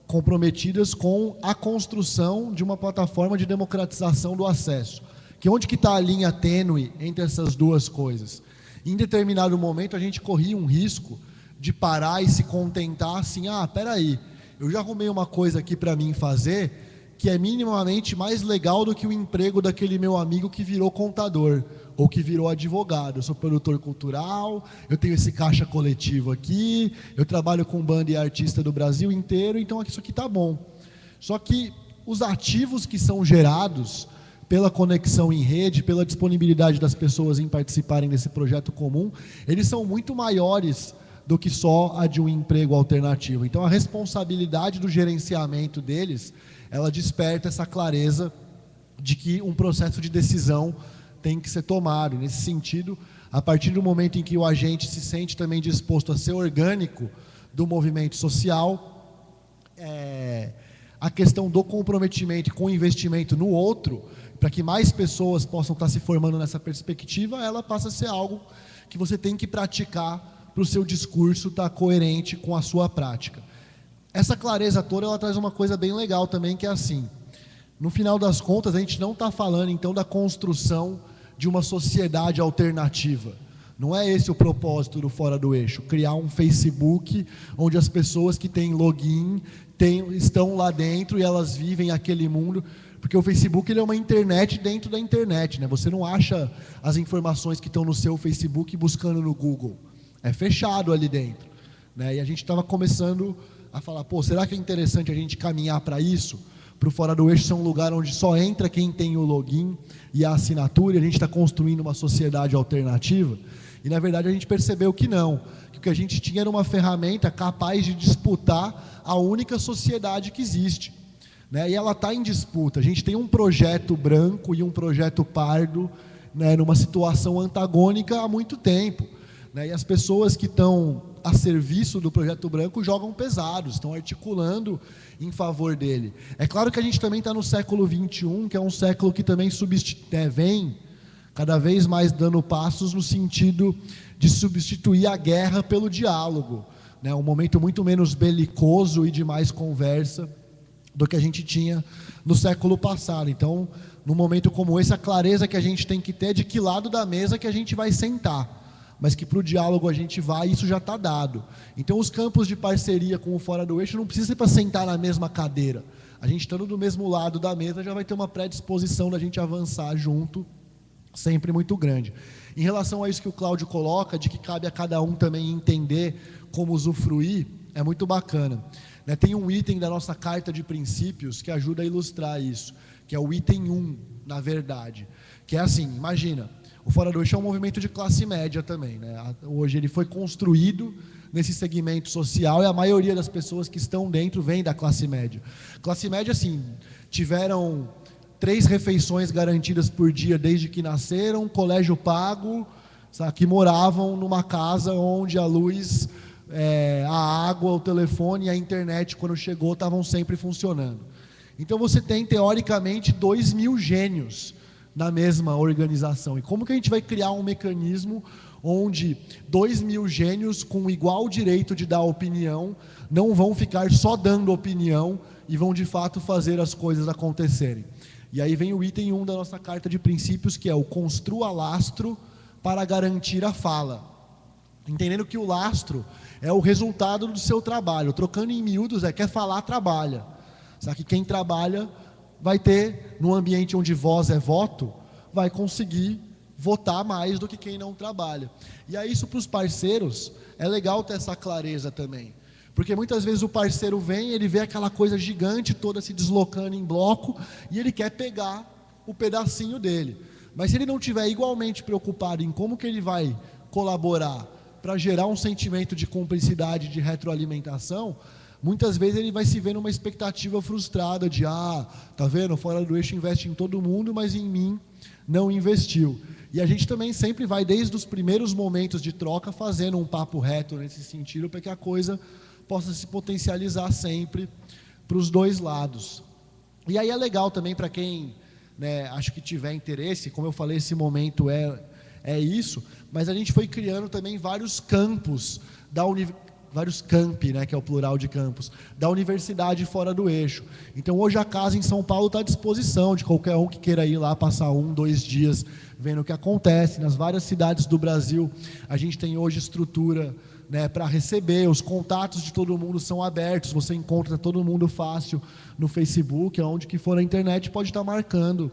comprometidas com a construção de uma plataforma de democratização do acesso. Que onde que está a linha tênue entre essas duas coisas? Em determinado momento, a gente corria um risco de parar e se contentar assim, peraí, eu já arrumei uma coisa aqui para mim fazer que é minimamente mais legal do que o emprego daquele meu amigo que virou contador ou que virou advogado. Eu sou produtor cultural, eu tenho esse caixa coletivo aqui, eu trabalho com banda e artista do Brasil inteiro, então isso aqui tá bom. Só que os ativos que são gerados pela conexão em rede, pela disponibilidade das pessoas em participarem desse projeto comum, eles são muito maiores do que só a de um emprego alternativo. Então, a responsabilidade do gerenciamento deles, ela desperta essa clareza de que um processo de decisão tem que ser tomado. E, nesse sentido, a partir do momento em que o agente se sente também disposto a ser orgânico do movimento social, a questão do comprometimento com o investimento no outro, para que mais pessoas possam estar se formando nessa perspectiva, ela passa a ser algo que você tem que praticar para o seu discurso estar coerente com a sua prática. Essa clareza toda, ela traz uma coisa bem legal também, que é assim, no final das contas, a gente não está falando então da construção de uma sociedade alternativa. Não é esse o propósito do Fora do Eixo, criar um Facebook onde as pessoas que têm login estão lá dentro e elas vivem aquele mundo, porque o Facebook ele é uma internet dentro da internet, né? Você não acha as informações que estão no seu Facebook buscando no Google. É fechado ali dentro, né? E a gente estava começando a falar, será que é interessante a gente caminhar para isso? Para o Fora do Eixo ser um lugar onde só entra quem tem o login e a assinatura, e a gente está construindo uma sociedade alternativa? E, na verdade, a gente percebeu que não, que o que a gente tinha era uma ferramenta capaz de disputar a única sociedade que existe, né? E ela está em disputa. A gente tem um projeto branco e um projeto pardo, né, numa situação antagônica há muito tempo. E as pessoas que estão a serviço do projeto branco jogam pesados, estão articulando em favor dele. É claro que a gente também está no século XXI, que é um século que também vem cada vez mais dando passos no sentido de substituir a guerra pelo diálogo, né? Um momento muito menos belicoso e de mais conversa do que a gente tinha no século passado. Então, num momento como esse, a clareza que a gente tem que ter é de que lado da mesa que a gente vai sentar, mas que para o diálogo a gente vai, isso já está dado. Então, os campos de parceria com o Fora do Eixo não precisa ser para sentar na mesma cadeira. A gente estando do mesmo lado da mesa já vai ter uma predisposição da gente avançar junto, sempre muito grande. Em relação a isso que o Cláudio coloca, de que cabe a cada um também entender como usufruir, é muito bacana. Tem um item da nossa carta de princípios que ajuda a ilustrar isso, que é o item 1, na verdade. Que é assim, imagina, o Fora do Eixo é um movimento de classe média também, né? Hoje ele foi construído nesse segmento social e a maioria das pessoas que estão dentro vem da classe média. Classe média, assim, tiveram 3 refeições garantidas por dia desde que nasceram, colégio pago, sabe, que moravam numa casa onde a luz, a água, o telefone e a internet, quando chegou, estavam sempre funcionando. Então você tem, teoricamente, 2.000 gênios na mesma organização. E como que a gente vai criar um mecanismo onde 2.000 gênios com igual direito de dar opinião não vão ficar só dando opinião e vão de fato fazer as coisas acontecerem? E aí vem o item 1 da nossa carta de princípios, que é o construa lastro para garantir a fala. Entendendo que o lastro é o resultado do seu trabalho. Trocando em miúdos, quer falar, trabalha. Só que quem trabalha vai ter, num ambiente onde voz é voto, vai conseguir votar mais do que quem não trabalha. E aí isso para os parceiros, é legal ter essa clareza também. Porque muitas vezes o parceiro vem, ele vê aquela coisa gigante toda se deslocando em bloco, e ele quer pegar o pedacinho dele. Mas se ele não estiver igualmente preocupado em como que ele vai colaborar para gerar um sentimento de cumplicidade, de retroalimentação, muitas vezes ele vai se ver numa expectativa frustrada de, tá vendo, Fora do Eixo investe em todo mundo, mas em mim não investiu. E a gente também sempre vai, desde os primeiros momentos de troca, fazendo um papo reto nesse sentido, para que a coisa possa se potencializar sempre para os dois lados. E aí é legal também para quem, né, acho que tiver interesse, como eu falei, esse momento é isso, mas a gente foi criando também vários campos vários campi, né, que é o plural de campus, da universidade fora do eixo. Então hoje a casa em São Paulo está à disposição de qualquer um que queira ir lá passar 1, 2 dias vendo o que acontece. Nas várias cidades do Brasil a gente tem hoje estrutura, né, para receber, os contatos de todo mundo são abertos, você encontra todo mundo fácil no Facebook, onde que for na internet pode estar marcando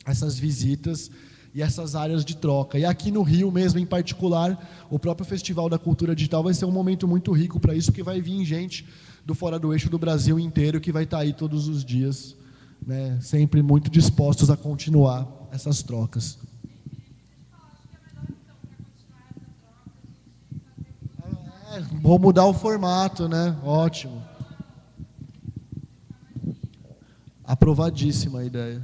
essas visitas e essas áreas de troca. E aqui no Rio mesmo, em particular, o próprio Festival da Cultura Digital vai ser um momento muito rico para isso, porque vai vir gente do fora do eixo do Brasil inteiro que vai estar aí todos os dias, né, sempre muito dispostos a continuar essas trocas. Vou mudar o formato, né? Ótimo. Aprovadíssima a ideia.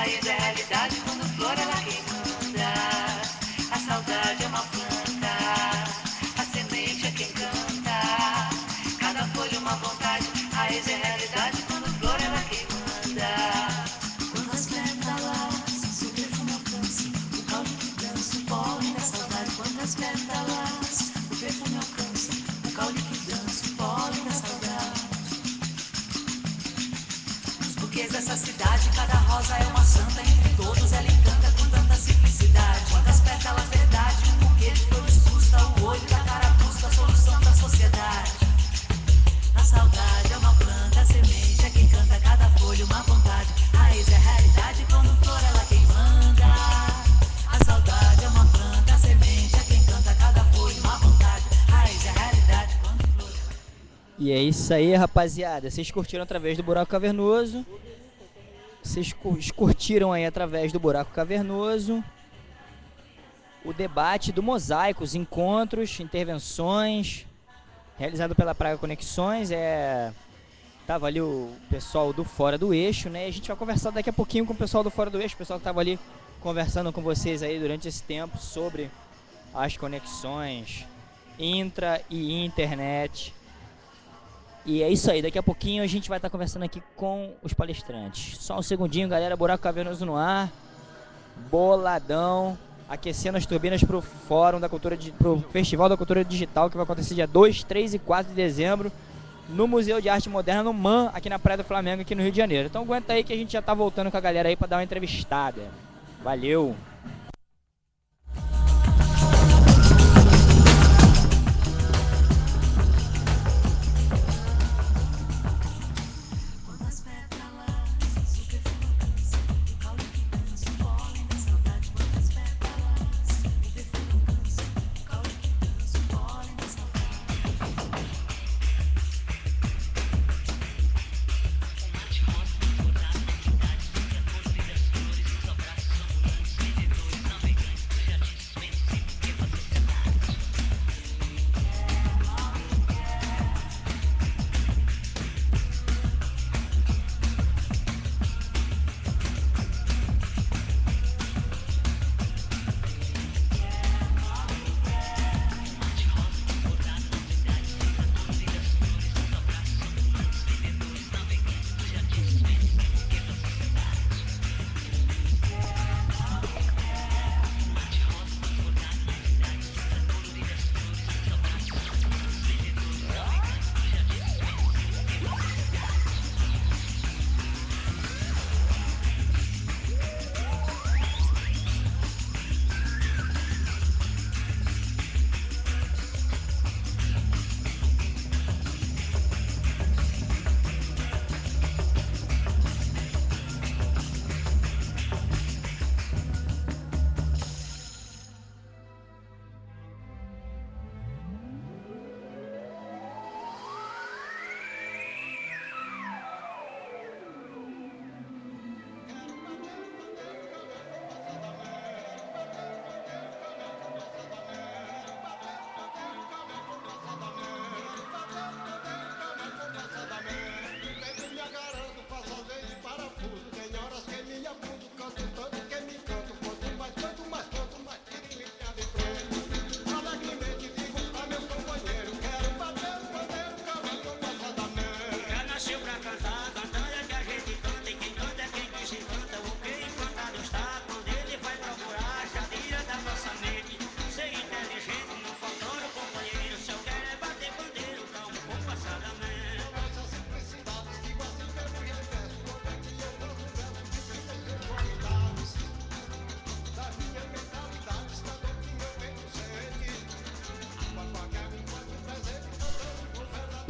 raiz é realidade quando flor ela quem manda. A saudade é uma planta, a semente é quem canta. Cada folha uma vontade, raiz é realidade quando flor ela quem manda. Quando as pétalas, seu perfume alcança, o caule que dança, o pólen da saudade. Quando as pétalas, o perfume alcança, o caule que dança, o pólen da saudade. Nos buquês dessa cidade, cada rosa é uma santa. Entre todos ela encanta com tanta simplicidade. Quantas pétalas, verdade, um buquê de flores custa. O olho da cara busca a solução da sociedade. A saudade é uma planta, a semente é quem canta. Cada folha uma vontade, raiz é realidade quando flor ela quem manda. A saudade é uma planta, a semente é quem canta. Cada folha uma vontade, raiz é realidade quando flor.
E é isso aí, rapaziada. Vocês curtiram através do Buraco Cavernoso. Vocês curtiram aí através do Buraco Cavernoso o debate do mosaico, os encontros, intervenções, realizado pela Praga Conexões. Tava ali o pessoal do Fora do Eixo, né? E a gente vai conversar daqui a pouquinho com o pessoal do Fora do Eixo, o pessoal que tava ali conversando com vocês aí durante esse tempo sobre as conexões intra e internet. E é isso aí, daqui a pouquinho a gente vai estar conversando aqui com os palestrantes. Só um segundinho, galera, Buraco Cavernoso no ar, boladão, aquecendo as turbinas pro Fórum da Cultura, pro Festival da Cultura Digital, que vai acontecer dia 2, 3 e 4 de dezembro, no Museu de Arte Moderna, no MAN, aqui na Praia do Flamengo, aqui no Rio de Janeiro. Então aguenta aí que a gente já tá voltando com a galera aí para dar uma entrevistada. Valeu!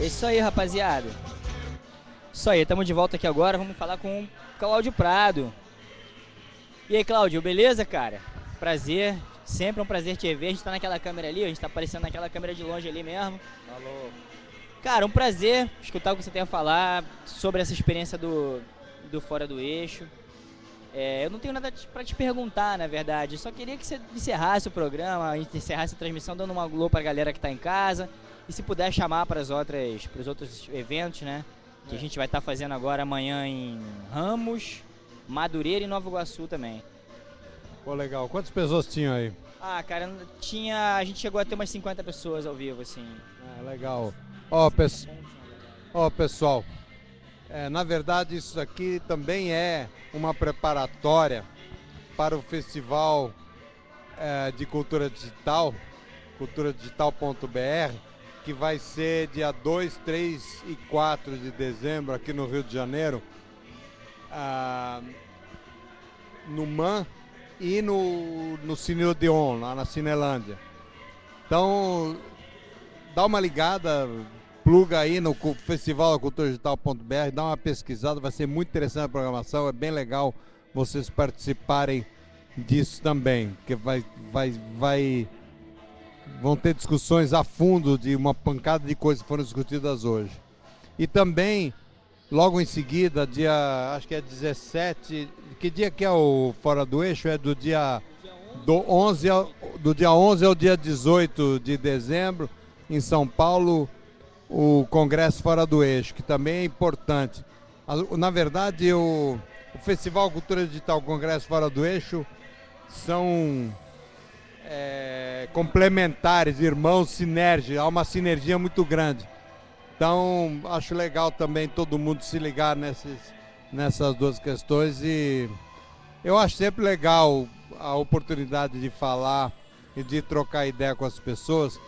É isso aí, rapaziada. Isso aí, estamos de volta aqui agora. Vamos falar com o Cláudio Prado. E aí, Cláudio, beleza, cara? Prazer, sempre um prazer te ver. A gente tá naquela câmera ali, a gente tá aparecendo naquela câmera de longe ali mesmo. Falou. Cara, um prazer escutar o que você tem a falar sobre essa experiência do Fora do Eixo. Eu não tenho nada para te perguntar, na verdade. Eu só queria que você encerrasse o programa, encerrasse a transmissão, dando um alô para a galera que está em casa. E se puder chamar para os outros eventos, né? Que a gente vai estar fazendo agora amanhã em Ramos,
Madureira e Nova Iguaçu também.
Pô, legal. Quantas pessoas tinham aí?
Ah, cara, a gente chegou a ter umas 50 pessoas ao vivo, assim.
Legal. Pessoal, na verdade isso aqui também é uma preparatória para o Festival de Cultura Digital, culturadigital.br, que vai ser dia 2, 3 e 4 de dezembro aqui no Rio de Janeiro, no MAN e no Cine Odeon, lá na Cinelândia. Então, dá uma ligada, pluga aí no Festival da Cultura Digital.br, dá uma pesquisada, vai ser muito interessante a programação, é bem legal vocês participarem disso também, porque vão ter discussões a fundo de uma pancada de coisas que foram discutidas hoje. E também, logo em seguida, acho que é 17, que dia que é o Fora do Eixo? É do dia 11 ao dia 18 de dezembro, em São Paulo, o Congresso Fora do Eixo, que também é importante. Na verdade, o Festival Cultura Digital Congresso Fora do Eixo são complementares, irmãos, há uma sinergia muito grande. Então, acho legal também todo mundo se ligar nessas duas questões, e eu acho sempre legal a oportunidade de falar e de trocar ideia com as pessoas,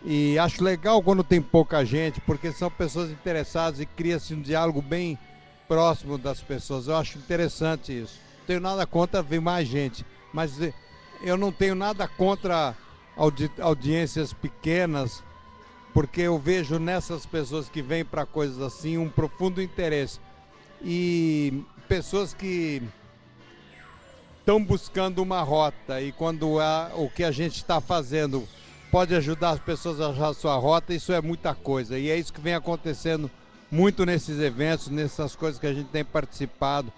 e acho legal quando tem pouca gente, porque são pessoas interessadas e cria-se um diálogo bem próximo das pessoas. Eu acho interessante isso. Não tenho nada contra ver mais gente, mas eu não tenho nada contra audiências pequenas, porque eu vejo nessas pessoas que vêm para coisas assim um profundo interesse, e pessoas que estão buscando uma rota, e quando o que a gente está fazendo pode ajudar as pessoas a achar a sua rota, isso é muita coisa, e é isso que vem acontecendo muito nesses eventos, nessas coisas que a gente tem participado,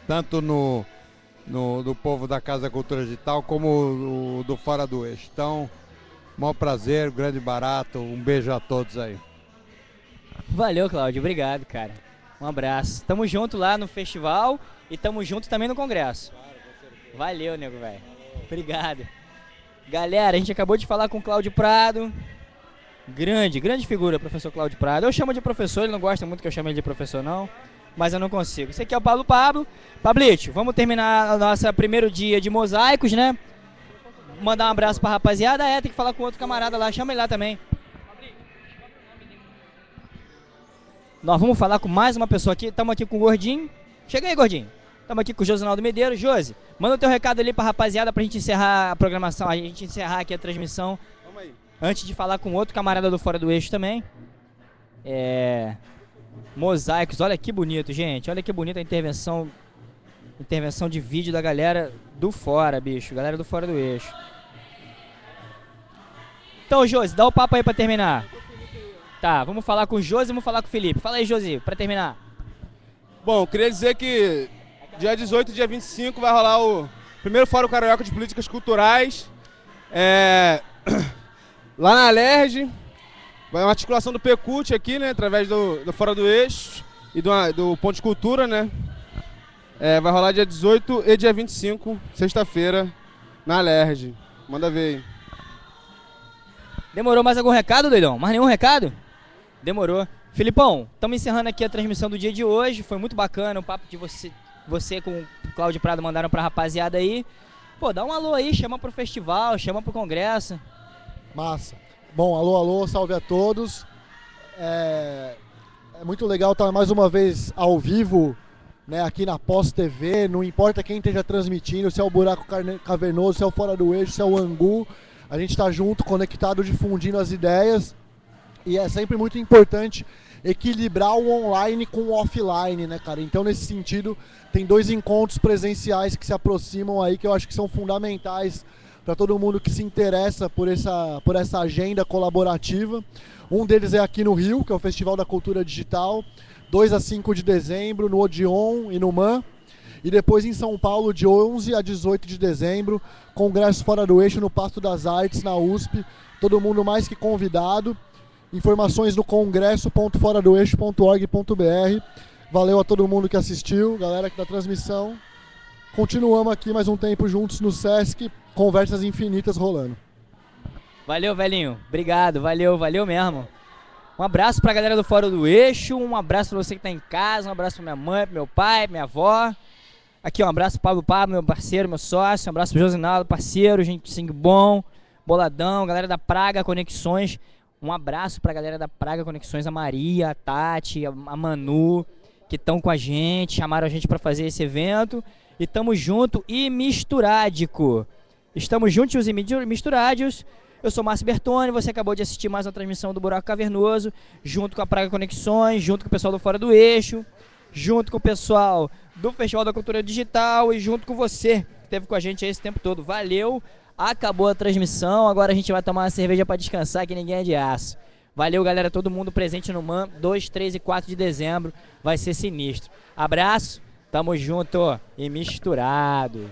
tanto do povo da Casa da Cultura Digital como do Fora do Eixo. Então, maior prazer, grande barato, um beijo a todos aí.
Valeu, Cláudio, obrigado, cara. Um abraço. Tamo junto lá no festival e tamo junto também no congresso. Valeu, nego, velho. Obrigado. Galera, a gente acabou de falar com o Cláudio Prado. Grande figura, professor Cláudio Prado. Eu chamo de professor, ele não gosta muito que eu chame ele de professor, não. Mas eu não consigo. Esse aqui é o Pablo. Pablito, vamos terminar o nosso primeiro dia de mosaicos, né? Mandar um abraço pra rapaziada. Tem que falar com outro camarada lá, chama ele lá também. Nós vamos falar com mais uma pessoa aqui. Estamos aqui com o Gordinho. Chega aí, Gordinho. Estamos aqui com o Josinaldo Medeiros. Josi, manda o teu recado ali pra rapaziada pra gente encerrar a programação, a gente encerrar aqui a transmissão. Vamos aí. Antes de falar com outro camarada do Fora do Eixo também. Mosaicos, olha que bonito, gente. Olha que bonita a intervenção de vídeo da galera do Fora, bicho. Galera do Fora do Eixo. Então, Josi, dá o papo aí pra terminar. Tá, vamos falar com o Josi e vamos falar com o Felipe. Fala aí, Josi, pra terminar.
Bom, queria dizer que dia 18 e dia 25 vai rolar o primeiro Fórum Carioca de Políticas Culturais. Lá na Alerj. Vai uma articulação do PECUT aqui, né, através do Fora do Eixo e do Ponto de Cultura, né. Vai rolar dia 18 e dia 25, sexta-feira, na Alerj. Manda ver aí.
Demorou mais algum recado, doidão? Mais nenhum recado? Demorou. Filipão, estamos encerrando aqui a transmissão do dia de hoje. Foi muito bacana o papo de você com o Cláudio Prado mandaram pra rapaziada aí. Pô, dá um alô aí, chama pro festival, chama pro congresso.
Massa. Bom, alô, salve a todos. É muito legal estar mais uma vez ao vivo, né, aqui na Pós TV. Não importa quem esteja transmitindo, se é o Buraco Cavernoso, se é o Fora do Eixo, se é o Angu. A gente está junto, conectado, difundindo as ideias. E é sempre muito importante equilibrar o online com o offline, né, cara? Então, nesse sentido, tem 2 encontros presenciais que se aproximam aí, que eu acho que são fundamentais para todo mundo que se interessa por essa agenda colaborativa. Um deles é aqui no Rio, que é o Festival da Cultura Digital, 2 a 5 de dezembro, no Odeon e no MAN. E depois em São Paulo, de 11 a 18 de dezembro, Congresso Fora do Eixo no Pasto das Artes, na USP. Todo mundo mais que convidado. Informações no congresso.foradoeixo.org.br. Valeu a todo mundo que assistiu, galera aqui da transmissão. continuamos aqui mais um tempo juntos no Sesc, conversas infinitas rolando.
Valeu, velhinho. Obrigado, valeu mesmo. Um abraço pra galera do Fora do Eixo, um abraço pra você que tá em casa, um abraço pra minha mãe, pro meu pai, pra minha avó. Aqui, um abraço pro Pablo, meu parceiro, meu sócio, um abraço pro Josinaldo, parceiro, gente sangue bom, boladão, galera da Praga Conexões. Um abraço pra galera da Praga Conexões, a Maria, a Tati, a Manu, que estão com a gente, chamaram a gente pra fazer esse evento. E tamo junto e misturádico. Estamos juntos e misturádios. Eu sou Márcio Bertoni, você acabou de assistir mais uma transmissão do Buraco Cavernoso, junto com a Praga Conexões, junto com o pessoal do Fora do Eixo, junto com o pessoal do Festival da Cultura Digital e junto com você, que esteve com a gente aí esse tempo todo. Valeu, acabou a transmissão, agora a gente vai tomar uma cerveja para descansar, que ninguém é de aço. Valeu, galera, todo mundo presente no MAN, 2, 3 e 4 de dezembro, vai ser sinistro. Abraço, tamo junto e misturado.